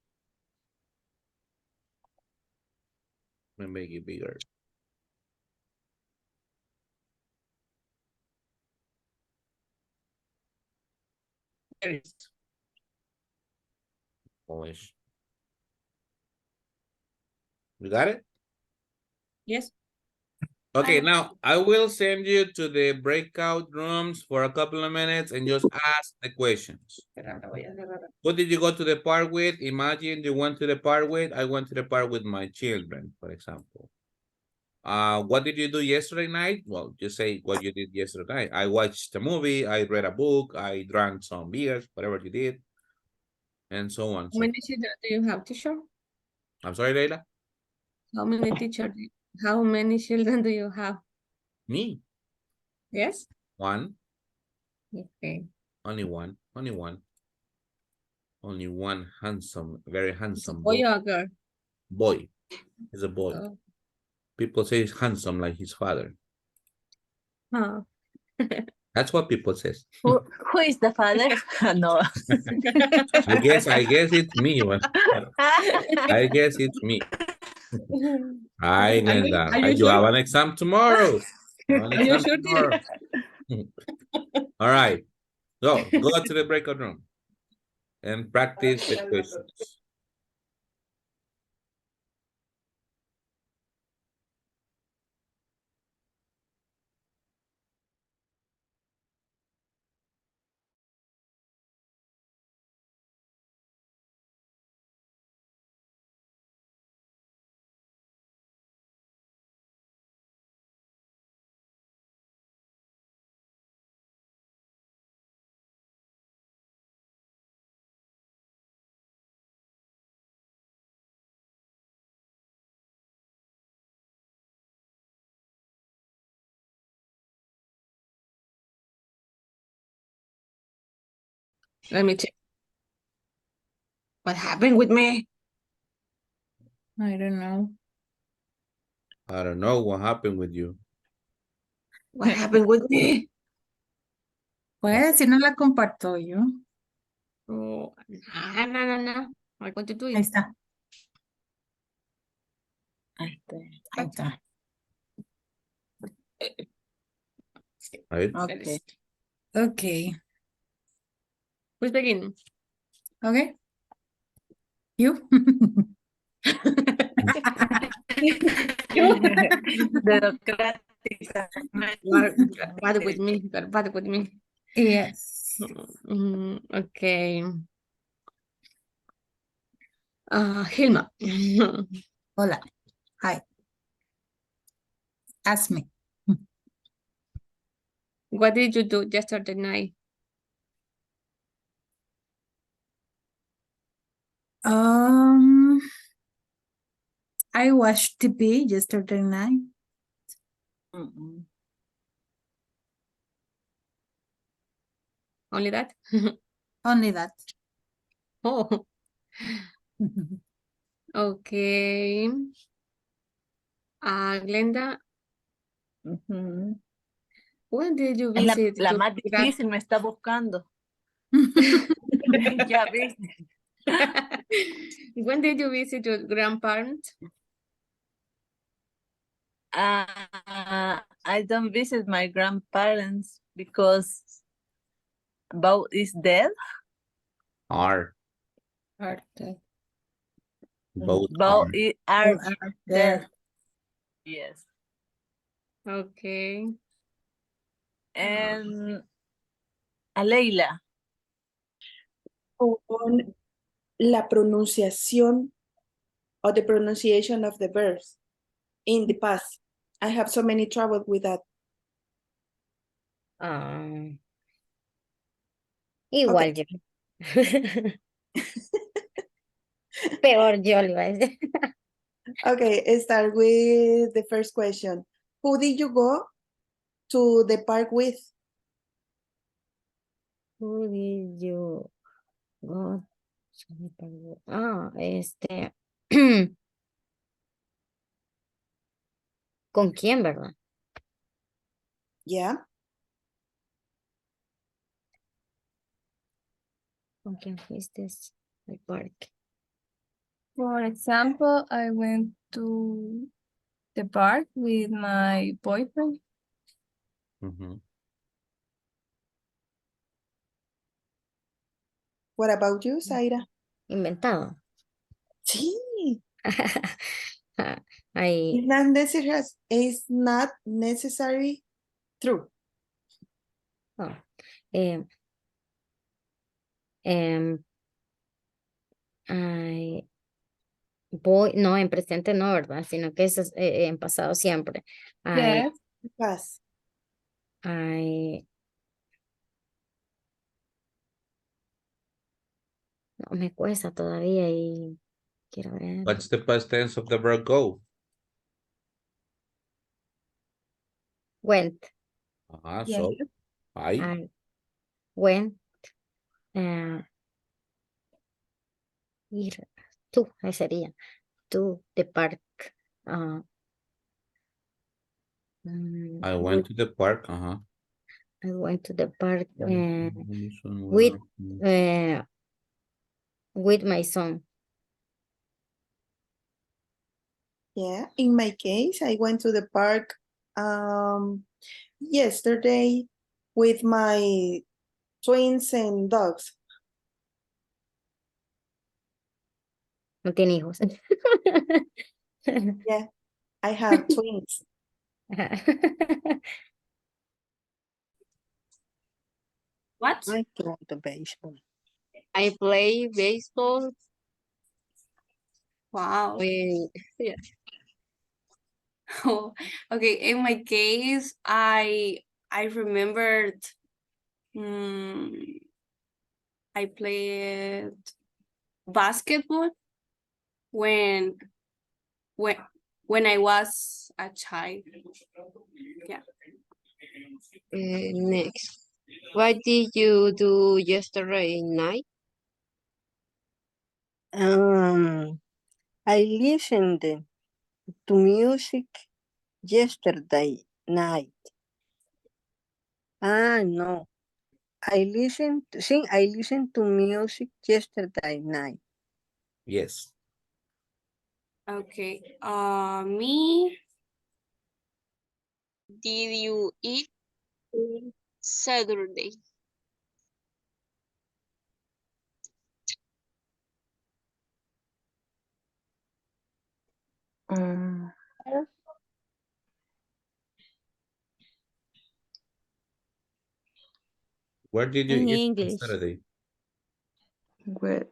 Let me make it bigger. There it is. Polish. You got it? Yes. Okay, now I will send you to the breakout rooms for a couple of minutes and just ask the questions. Who did you go to the park with? Imagine you went to the park with. I went to the park with my children, for example. What did you do yesterday night? Well, just say what you did yesterday night. I watched a movie, I read a book, I drank some beers, whatever you did, and so on. How many children do you have, teacher? I'm sorry, Leila? How many teachers? How many children do you have? Me, Yes. one, Okay. only one, only one. Only one handsome, very handsome Boy boy. or girl? Boy, he's a boy. Oh. People say he's handsome like his father. Oh. That's what people says. Who is the father? No. I guess it's me. I guess it's me. Hi, Glenda. Are you You have sure? an exam tomorrow. You have an Are you exam sure? tomorrow. All right. So go to the breakout room and practice the questions. Let me check. What happened with me? I don't know. I don't know what happened with you. What happened with me? Pues si no la comparto yo. Oh, no. I'm going to do Ahí it. está. Ahí está. Ahí está. Right? Okay. Okay. Who's beginning? Okay. You. Democrática. Bad with me. Bad with me. Yes. Okay. Hilma. Hola. Hi. Ask me. What did you do yesterday night? I watched TV yesterday night. Mm-mm. Only that? Only that. Oh, okay. Glenda, Ujú. when did you Es visit la your más difícil, me está buscando. Ya viste. When did you visit your grandparents? I don't visit my grandparents because Bob is dead. Are. Okay. Both Bob All are are dead. there. Yes. Okay. And a Leila. On la pronunciación or the pronunciation of the verbs in the past. I have so many trouble with that. Igual yo. Peor yo le iba a decir. Okay, start with the first question. Who did you go to the park with? Who did you go to the park with? ¿Con quién, verdad? Yeah. ¿Con quién fuiste al parque? For example, I went to the park with my boyfriend. Mhm. What about you, Zaira? Inventado. Sí. I, It's not necessary true. oh, em, em, I voy, no, en presente no, ¿verdad? Sino que eso es en pasado siempre. Yes. Pass. I, no me cuesta todavía y quiero ver. What's the past tense of the verb go? Went. Yes. So, I. I went. Ir to, ahí sería. To the park. I went to the park, I went to the park with with my son. Yeah. In my case, I went to the park yesterday with my twins and dogs. No tiene hijos. Yeah. I have twins. What? I throw the baseball. I play baseball Wow. with Yeah. Oh, okay. In my case, I remembered I played basketball when when when I was a child. Yeah. next. What did you do yesterday night? I listened to music yesterday night. Ah, no. I listened to music yesterday night. Yes. Okay. Me. Did you eat on Saturday? Where did you In eat on English. Saturday? Where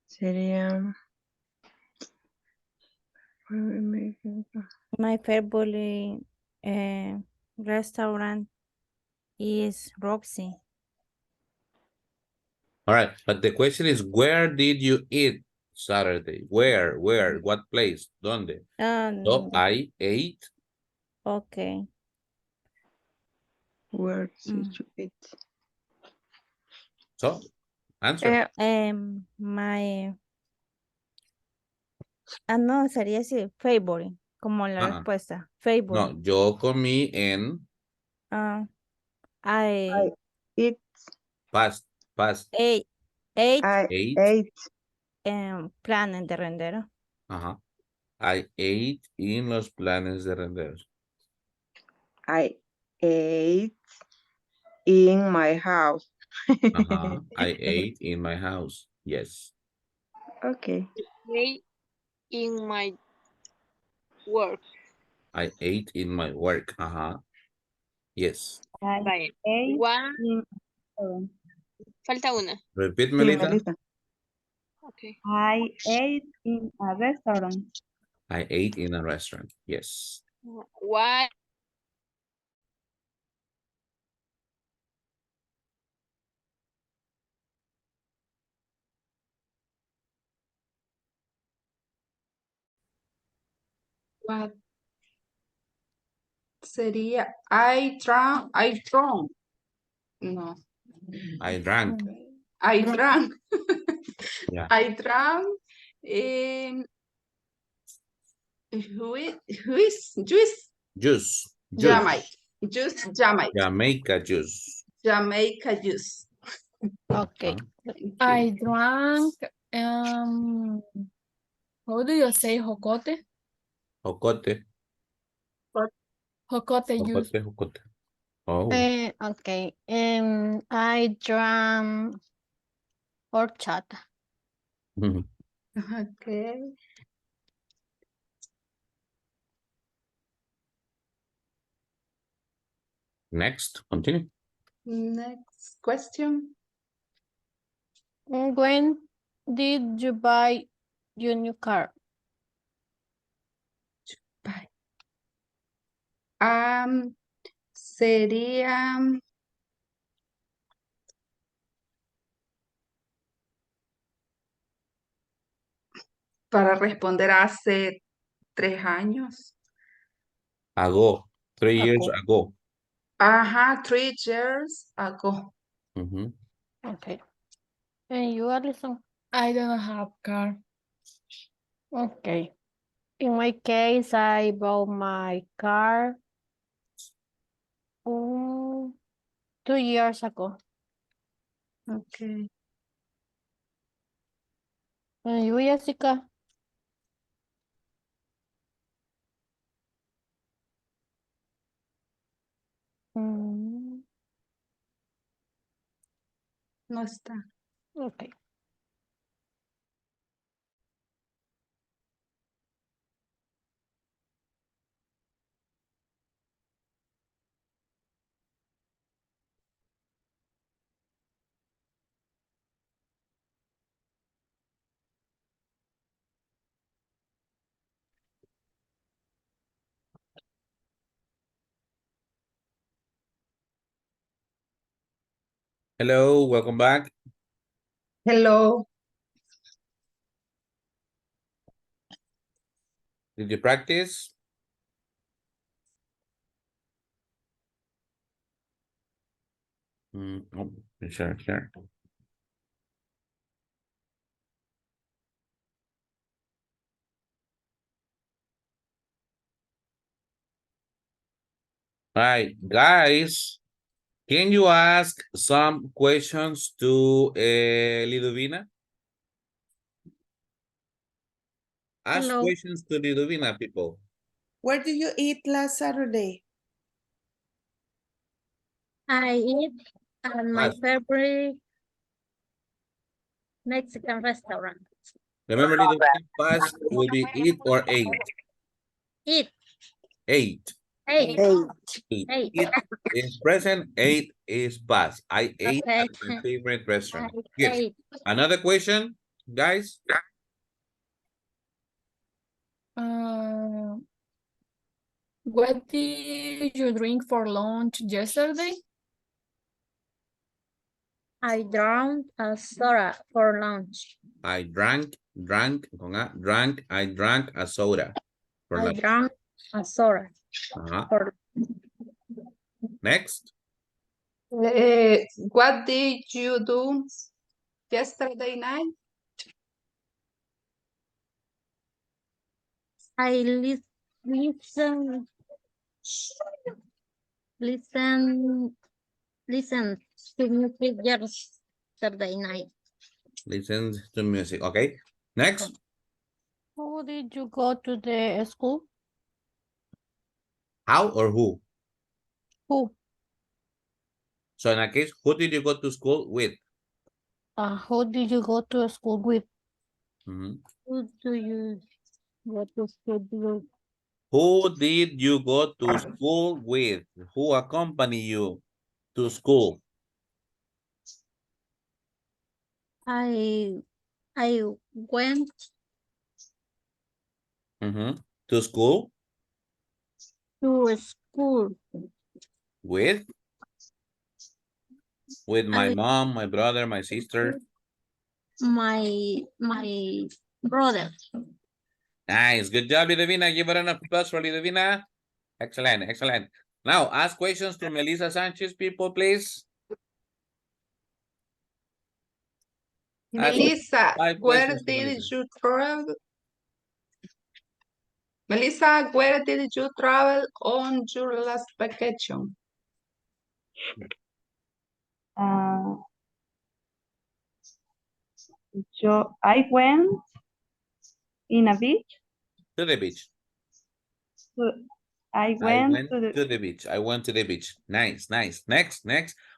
sería My favorite restaurant is Roxy. All right, but the question is, where did you eat Saturday? Where, what place? ¿Dónde? So I ate. Okay. where did you eat? So, answer. My no, sería así, favorite, como la respuesta. Favorite. No, yo comí en I eat. past. ate I ate. planes de rendero. Ajá. I ate in los planes de renderos. I ate in my house. Ajá. I ate in my house. Yes. Okay. I in my work. I ate in my work. Ajá. Yes. Vaya. One. Falta una. Repeat, Sí, Melita. Melissa. Okay. I ate in a restaurant. I ate in a restaurant. Yes. Why? What sería I drank. No. I drank. I drank. Yeah. I drank juice. Juice. Jamaica. Juice Jamaica. Jamaica juice. Jamaica juice. Okay. I drank, how do you say jocote? Jocote. Jocote juice. Jocote. Oh. Okay. I drank horchata. Okay. Next, continue. Next question. When did you buy your new car? Sería para responder hace 3 años. Ago. 3 years ago. Ajá, 3 years ago. Okay. And you, Alison? I don't have car. Okay. In my case, I bought my car 2 years ago. Okay. And you, Jessica? No está. Okay. Hello, welcome back. Hello. Did you practice? Oh, sure. Right, guys, can you ask some questions to Lidovina? Ask Hello. questions to Lidovina, people. Where did you eat last Saturday? I eat at my Ask. favorite Mexican restaurant. Remember, Lidovina, past will be eat or ate. Eat. Eight. Eight. Eight. Eight. Eat is present, eight is past. I ate Okay. at my favorite restaurant. I Good. ate. Another question, guys? What did you drink for lunch yesterday? I drank a soda for lunch. I drank a soda for I lunch. drank a soda for Next. What did you do yesterday night? I listen to music yesterday night. Listen to music. Okay. Next. Who did you go to the school? How or who? Who? So in that case, who did you go to school with? Who did you go to school with? Mhm. Who do you go to school with? Who did you go to school with? Who accompanied you to school? I went To school to school. with my mom, my brother, my sister. My brother. Nice. Good job, Lidovina. Give her an applause for Lidovina. Excellent. Excellent. Now, ask questions to Melissa Sanchez, people, please. Melissa, Five where questions to did Melissa. you travel? Melissa, where did you travel on your last vacation? I went in a beach. To the beach. I I went to the beach. I went to the beach. Nice, nice. Next.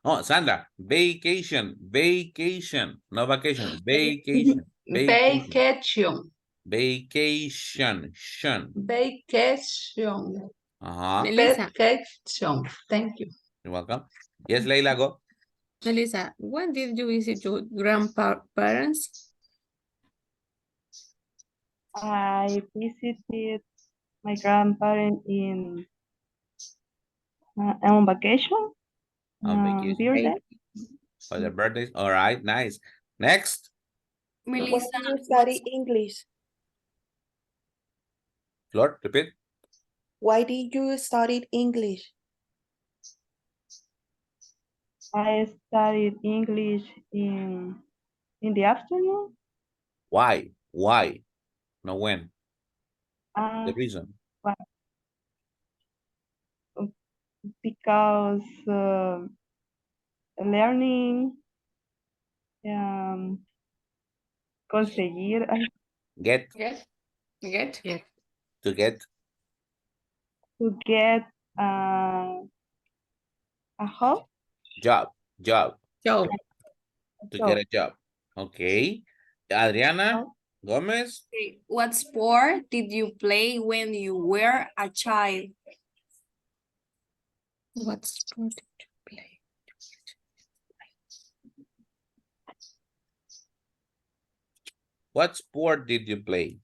Oh, Sandra, vacation. No vacation. Vacation. Vacation. Vacation. Vacation. Melissa, Vacation. Thank you. You're welcome. Yes, Leila, go. Melissa, when did you visit your grandparents? I visited my grandparents on vacation. On vacation. Birthday. For their birthdays. All right, nice. Next. Melissa, what did you study English? Flor, repeat. Why did you study English? I studied English in the afternoon. Why? No, when? The reason. Because learning, conseguir, Get. To get. to get a job. Job. Job. To get a job. Okay. Adriana Gomez. What sport did you play when you were a child? What sport did you play? What sport did you play?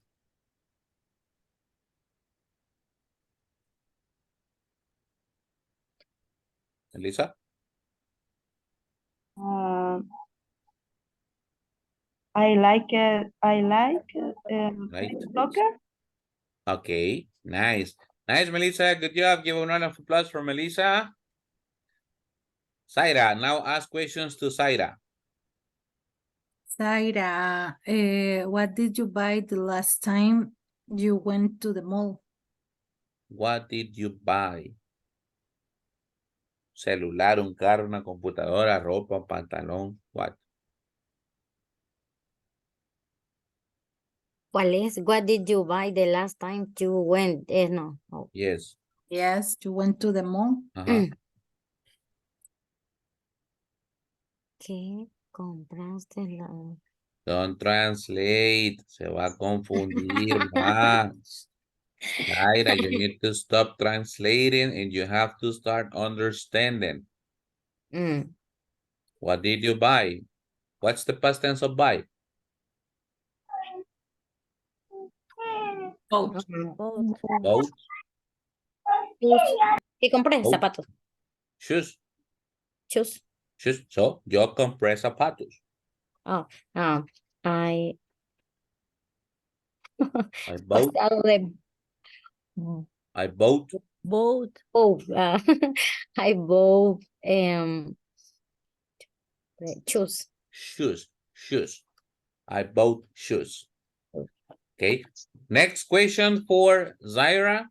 Elisa? I like soccer. Okay, nice. Nice, Melissa. Good job. Give a round of applause for Melissa. Zaira, now ask questions to Zaira. Zaira, what did you buy the last time you went to the mall? What did you buy celular, un carro, una computadora, ropa, pantalón, what? ¿Cuál es? What did you buy the last time you went? No. Oh. Yes. Yes, you went to the mall. Ajá. ¿Qué compraste la? Don't translate. Se va a confundir más. Zaira, you need to stop translating and you have to start understanding. What did you buy? What's the past tense of buy? Both. Boat. ¿Qué compré? Boat. Zapatos. Shoes. Shoes. Shoes. So, yo compré zapatos. Oh, I bought. pasado de I bought. Both. Oh, I bought shoes. Shoes. I bought shoes. Okay. Next question for Zaira.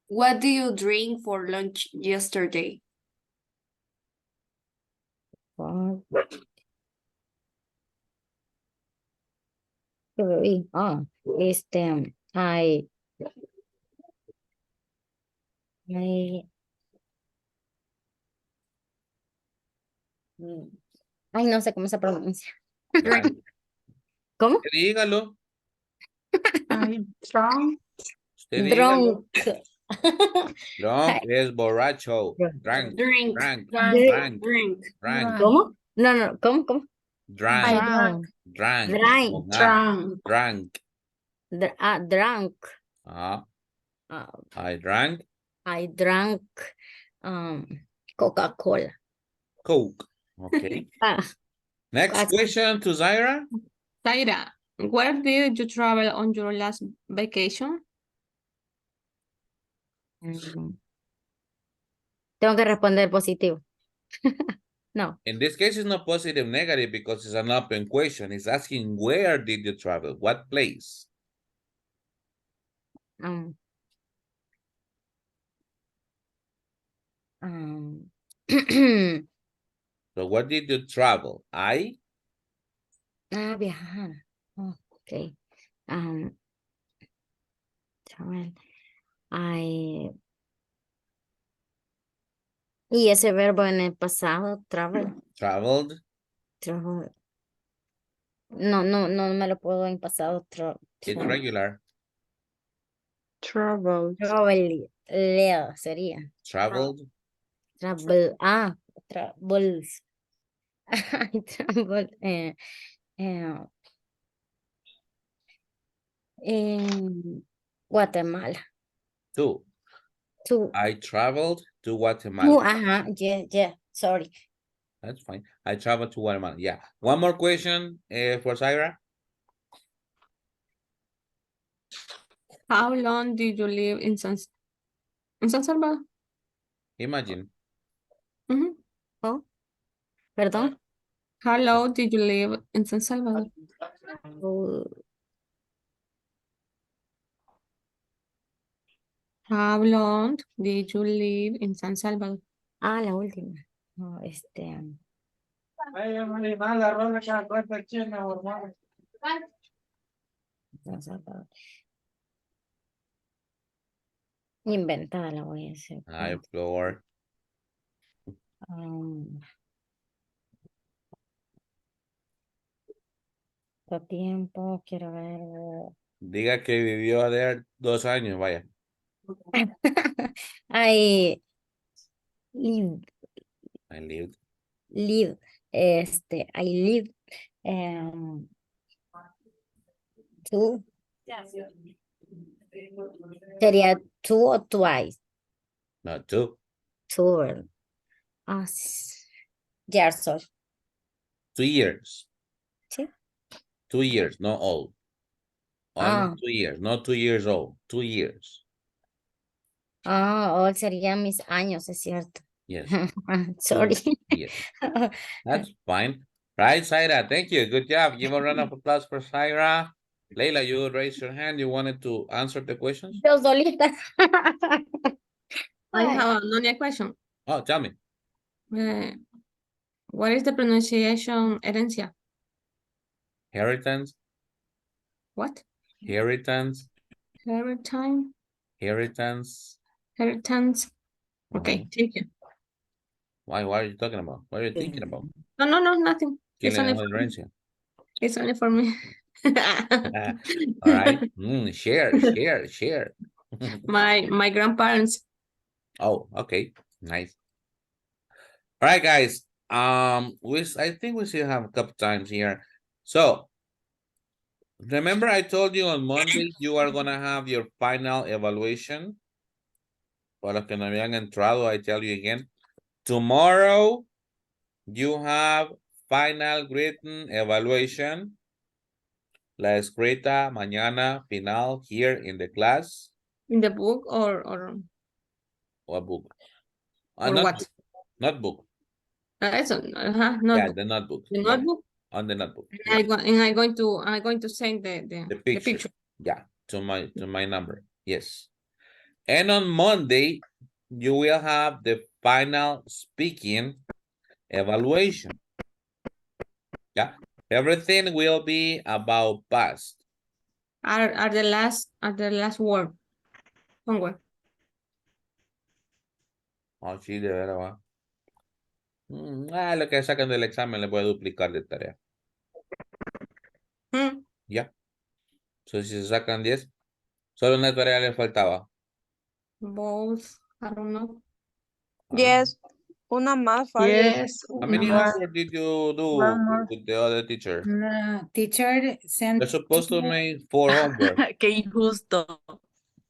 What do you drink for lunch yesterday? ¿Qué bebí? I ay, no sé cómo se pronuncia. ¿Cómo? Dígalo. I'm drunk. Usted dígalo. Drunk. Drunk es borracho. Drunk. Drink. Drunk. Drink. Drunk. Drunk. ¿Cómo? No, ¿cómo? Drunk. Drunk. Drunk. Drunk. Drunk. Drunk. Drunk. I drank. I drank Coca-Cola. Coke. Okay. Next question to Zaira. Zaira, where did you travel on your last vacation? Tengo que responder positivo. No. In this case, it's not positive, negative because it's an open question. It's asking where did you travel? What place? So where did you travel? Viajar. Oh, okay. Travel. Y ese verbo en el pasado, travel. Traveled. Travel. No me lo puedo en pasado. It's regular. Traveled. Travel sería. Traveled. Travel. Travels. Travel. En Guatemala. Two. I traveled to Guatemala. Yeah, sorry. That's fine. I traveled to Guatemala. Yeah. One more question for Zaira. How long did you live in San Salvador? Imagine. Oh, perdón. How long did you live in San Salvador? How long did you live in San Salvador? La última. No, San Salvador. Inventada la voy a hacer. Hi, Flor. Tiempo, quiero ver. Diga que vivió de 2 años, vaya. I lived. I lived. I lived two. Sería two o twice. No, two. Two. Years old. 2 years. Sí. 2 years, not old. Only 2 years, not 2 years old. 2 years. Old serían mis años, es cierto. Yes. Sorry. Yes. That's fine. Right, Zaira, thank you. Good job. Give a round of applause for Zaira. Leila, you raised your hand. You wanted to answer the questions? Yo solita. I have another question. Oh, tell me. What is the pronunciation, herencia? Inheritance, What? inheritance, Heritime? inheritance. Inheritance. Okay, thank you. Why? What are you talking about? What are you thinking about? No, nothing. ¿Quién It's le only dejó for la me. herencia? It's only for me. All right. Share. My grandparents. Oh, okay. Nice. All right, guys. I think we still have a couple times here. So, remember I told you on Monday you are gonna have your final evaluation. Para los que no habían entrado, I tell you again. Tomorrow, you have final written evaluation. La escrita mañana final here in the class. In the book or What book? or Notebook. what? Notebook. Notebook. Yeah, the notebook. The Yeah. notebook. On the notebook. And I'm going to send the picture. Yeah, to my number. Yes. And on Monday, you will have the final speaking evaluation. Yeah. Everything will be about past. Are the last word. Homework. Oh, sí, de veras va. Lo que sacan del examen le voy a duplicar de tarea. Ya. So, si se sacan 10, solo una tarea le faltaba. Both. I don't know. Yes. Una más falta. Yes. How many Una. homework did you do One more. with the other teacher? Teacher sent. They're supposed to make 4 homework. Qué injusto.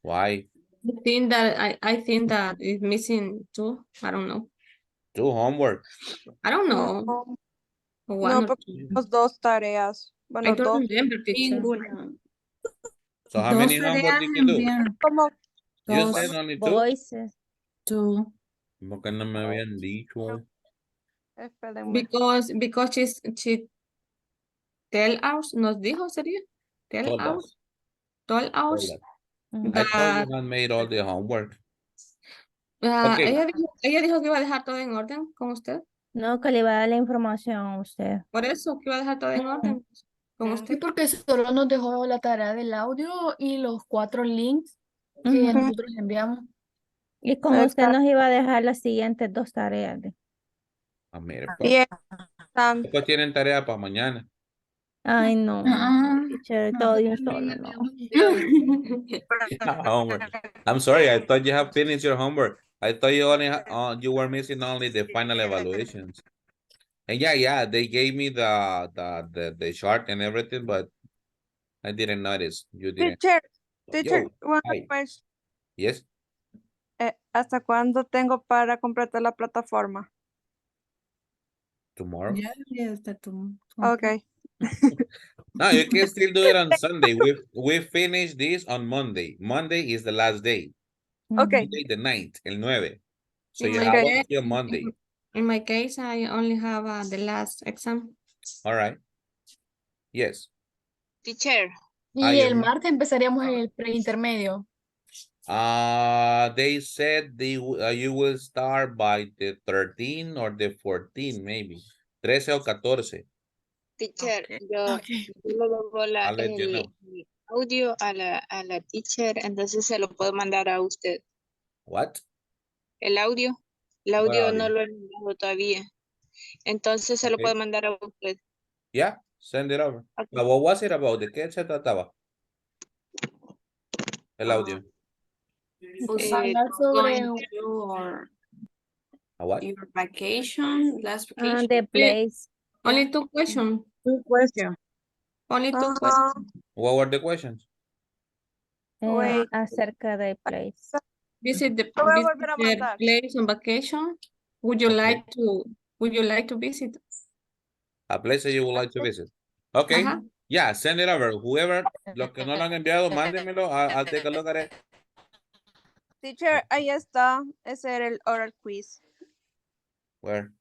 Why? I think that it's missing 2. I don't know. 2 homework. I don't know. No, porque tenemos 2 tareas. Bueno, I don't 2. remember, teacher. Ninguna. So how many homework did you do? Como You said only 2? Voices. 2. Porque no me habían dicho. espérenme. Because she tell us, nos dijo, sería? Told us. Told us I thought that you had made all the homework. Okay. ella dijo que iba a dejar todo en orden con usted. No, que le iba a dar la información a usted. Por eso, que iba a dejar todo en orden con usted. Sí, porque solo nos dejó la tarea del audio y los 4 links que nosotros le enviamos. Y con usted nos iba a dejar las siguientes 2 tareas. A ver, después tienen tarea para mañana. Ay, no. Teacher, todo de un solo, no. Homework. I'm sorry, I thought you have finished your homework. I thought you only you were missing only the final evaluations. And yeah, they gave me the chart and everything, but I didn't notice. You didn't. Teacher, Yo, one hi. question. Yes. ¿Hasta cuándo tengo para completar la plataforma? Tomorrow. Yeah, hasta tomorrow. Okay. No, you can still do it on Sunday. We finish this on Monday. Monday is the last day. Okay. Monday the 9th, el 9. So In you my have case- until Monday. In my case, I only have the last exam. All right. Yes. Teacher. Y el martes empezaríamos el preintermedio. They said you will start by the 13 or the 14, maybe. 13 o 14. Teacher, yo le dejo I'll let you know. el audio a la teacher, entonces se lo puedo mandar a usted. What? El audio. El What audio audio? no lo he mandado todavía. Entonces se lo Okay. puedo mandar a usted. Yeah, send it over. But what was it about? ¿De qué se trataba? El audio. Hablar sobre Your what? Your vacation, last vacation. The place. Only 2 questions. 2 questions. Only 2 questions. What were the questions? Acerca de place. Visit the Lo voy a volver a visit mandar. place on vacation. Would you like to visit? A place that you would like to visit. Okay. Ajá. Yeah, send it over. Whoever, los que no lo han enviado, mándenmelo. I'll take a look at it. Teacher, ahí está. Ese era el oral quiz. Where?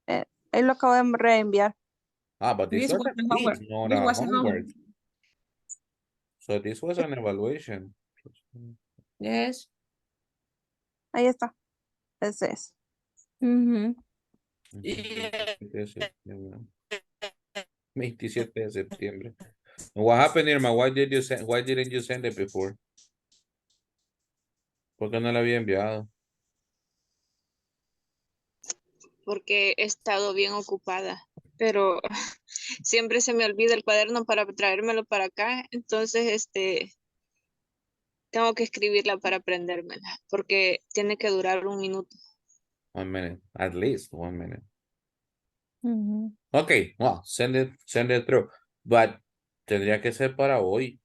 Ahí lo acabo de reenviar. But this was a quiz, not This a was a homework. homework. So this was an evaluation. Yes. Ahí está. Ese es. 27 de septiembre. 27 de septiembre. What happened, Irma? Why didn't you send it before? ¿Por qué no lo había enviado? Porque he estado bien ocupada, pero siempre se me olvida el cuaderno para traérmelo para acá, entonces tengo que escribirla para aprendérmela, porque tiene que durar 1 minuto. 1 minute, at least 1 minute. Okay, well, send it through, but tendría que ser para hoy,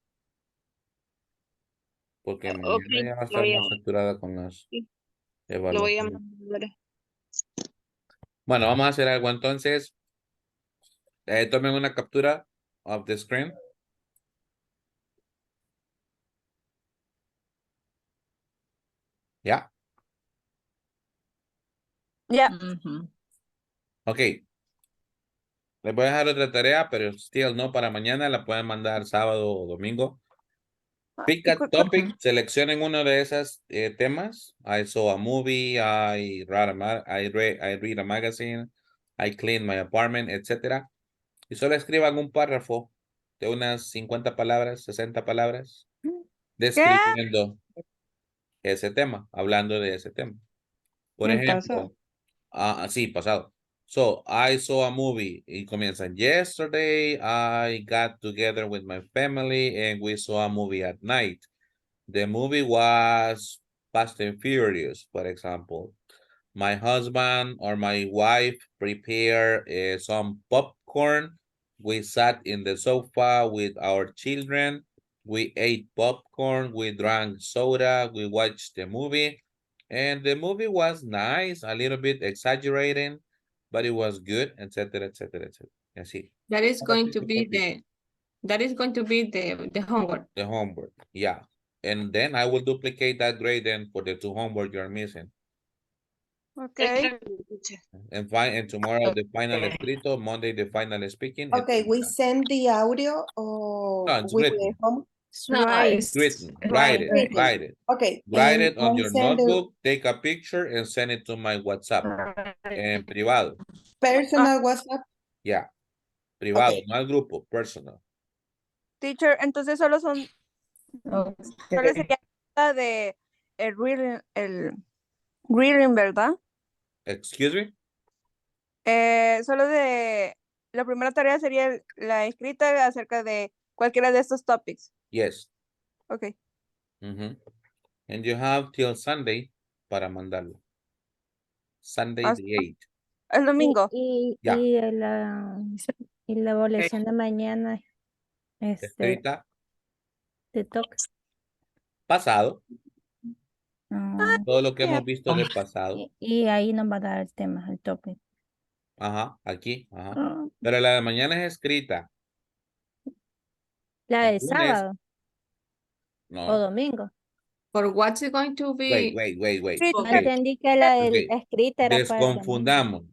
porque mañana Ok, ya va a lo estar voy a, más saturada con las sí, lo voy a evaluaciones. mandar. Bueno, vamos a hacer algo entonces. Tomen una captura of the screen. Ya. Ya. Ok. Les voy a dejar otra tarea, pero still no para mañana. La pueden mandar sábado o domingo. Pick a topic. Seleccionen uno de esos temas. I saw a movie. I read a magazine. I clean my apartment, etc. Y solo escriban un párrafo de unas 50 palabras, 60 palabras, describiendo ese tema, hablando de ese tema. Por Me pasa. ejemplo, sí, pasado. So, I saw a movie. Y comienzan. Yesterday, I got together with my family and we saw a movie at night. The movie was Fast and Furious, for example. My husband or my wife prepared some popcorn. We sat in the sofa with our children. We ate popcorn. We drank soda. We watched the movie. And the movie was nice, a little bit exaggerating, but it was good, etc., etc., etc. Así. That is going to be the homework. The homework, yeah. And then I will duplicate that grade then for the 2 homework you're missing. Okay. And tomorrow the final escrito, Monday the final speaking. Okay, we send the audio No, or it's we written. home. It's written. Write it. Okay. Write and it on your send the notebook, take a picture and send it to my WhatsApp. En privado. personal WhatsApp. Yeah. Privado, Okay. no al grupo, personal. Teacher, entonces solo sería la de el reading, ¿verdad? Excuse me? Solo de la primera tarea sería la escrita acerca de cualquiera de estos topics. Yes. Okay. And you have till Sunday para mandarlo. Sunday the 8th. El domingo. Y Ya. la evaluación de mañana, Escrita. te toca. Pasado. Ah, Todo lo que hemos visto de pasado. y ahí nos va a dar el tema, el topic. Ajá, aquí. Ajá. Ah, Pero la de mañana es escrita. la El del lunes. sábado o No. domingo. For what's it going to be? Wait. Sí, No Okay. entendí que la Okay. escrita era para el domingo. Desconfundamos.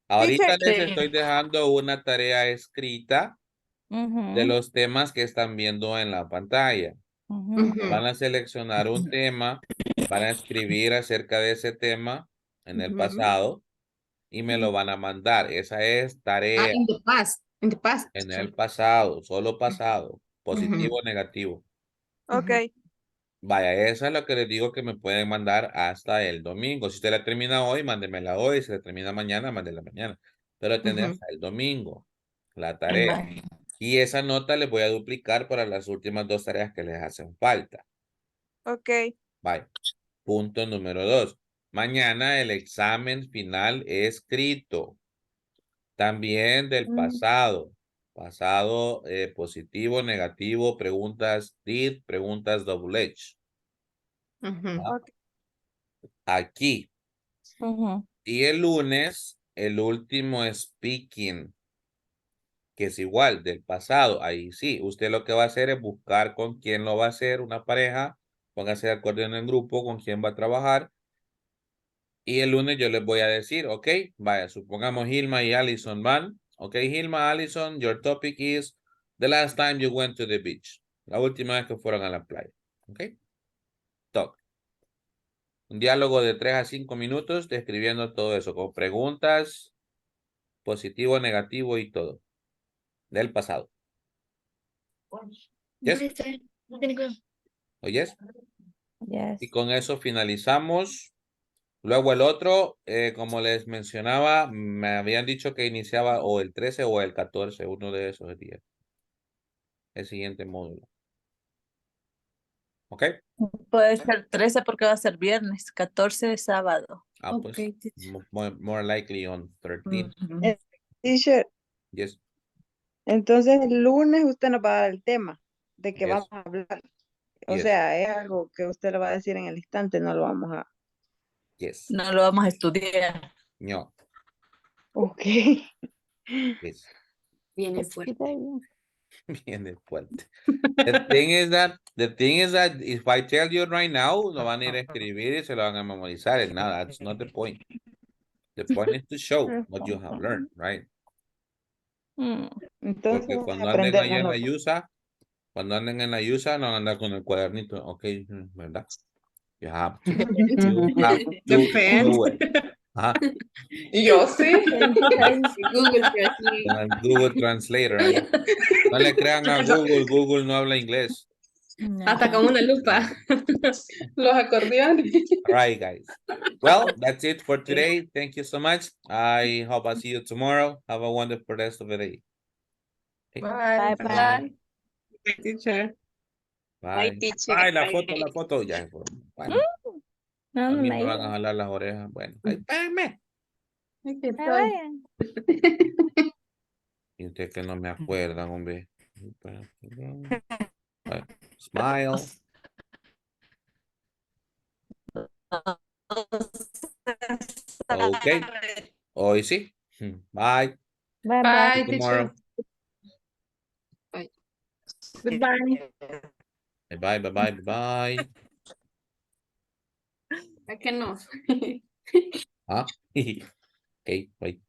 Ahorita les Sí. estoy dejando una tarea escrita de los temas que están viendo en la pantalla. Van a seleccionar un tema, van a escribir acerca de ese tema en el pasado y me lo van a mandar. Esa es tarea In the past. en el pasado, solo pasado, positivo o negativo. Okay. Vaya, esa es lo que les digo que me pueden mandar hasta el domingo. Si usted la termina hoy, mándemela hoy. Si la termina mañana, mándela mañana. Pero tendrá hasta el domingo la tarea. Y esa nota les voy a duplicar para las últimas 2 tareas que les hacen falta. Okay. Vaya. Punto número 2. Mañana el examen final escrito. También del pasado. Pasado positivo, negativo, preguntas did, preguntas double H. Okay. Aquí. Y el lunes, el último speaking, que es igual del pasado. Ahí sí, usted lo que va a hacer es buscar con quién lo va a hacer, una pareja, póngase de acuerdo en el grupo con quién va a trabajar. Y el lunes yo les voy a decir, ok, vaya, supongamos Hilma y Allison van. Ok, Hilma, Allison, your topic is the last time you went to the beach. La última vez que fueron a la playa. Ok. Talk. Un diálogo de 3 a 5 minutos describiendo todo eso, con preguntas, positivo, negativo y todo. Del pasado. Yes. ¿Oyes? Yes. Y con eso finalizamos. Luego el otro, como les mencionaba, me habían dicho que iniciaba o el 13 o el 14, uno de esos días. El siguiente módulo. ¿Ok? Puede ser 13 porque va a ser viernes, 14 es sábado. Ah, pues, more likely on 13. Teacher, Yes. entonces el lunes usted nos va a dar el tema de que Yes. vamos a hablar. O Yes. sea, es algo que usted lo va a decir en el instante, no lo vamos a... Yes. No lo vamos a estudiar. No. Ok. Yes. Viene fuerte. Viene fuerte. The thing is that if I tell you right now, lo van a ir a escribir y se lo van a memorizar. And no, that's not the point. The point is to show what you have learned, right? Entonces Porque voy cuando a anden aprender ahí la en la nota. USA, cuando anden en la USA, no andan con el cuadernito, ok, ¿verdad? You have to Depends. do it. Ajá. Yo sí. Google Translate. Con el Google Translator ahí. No le crean a Google, Google no habla inglés. Hasta con una lupa. Los acordeones. All right, guys. Well, that's it for today. Thank you so much. I hope I see you tomorrow. Have a wonderful rest of the day. Okay. Bye. Bye. Teacher. Bye, Bye. teacher. Ay, la Bye. foto. Ya. Bueno, No, a no mí me me van a digas. jalar las orejas. Bueno, ay, espérenme. Aquí estoy. Vayan. Y usted que no me acuerdan, hombre. Smile. Okay. Hoy sí. Bye. Bye, bye. Bye, Tomorrow. teacher. Goodbye. Bye. ¿A qué no? Ah, okay, bye.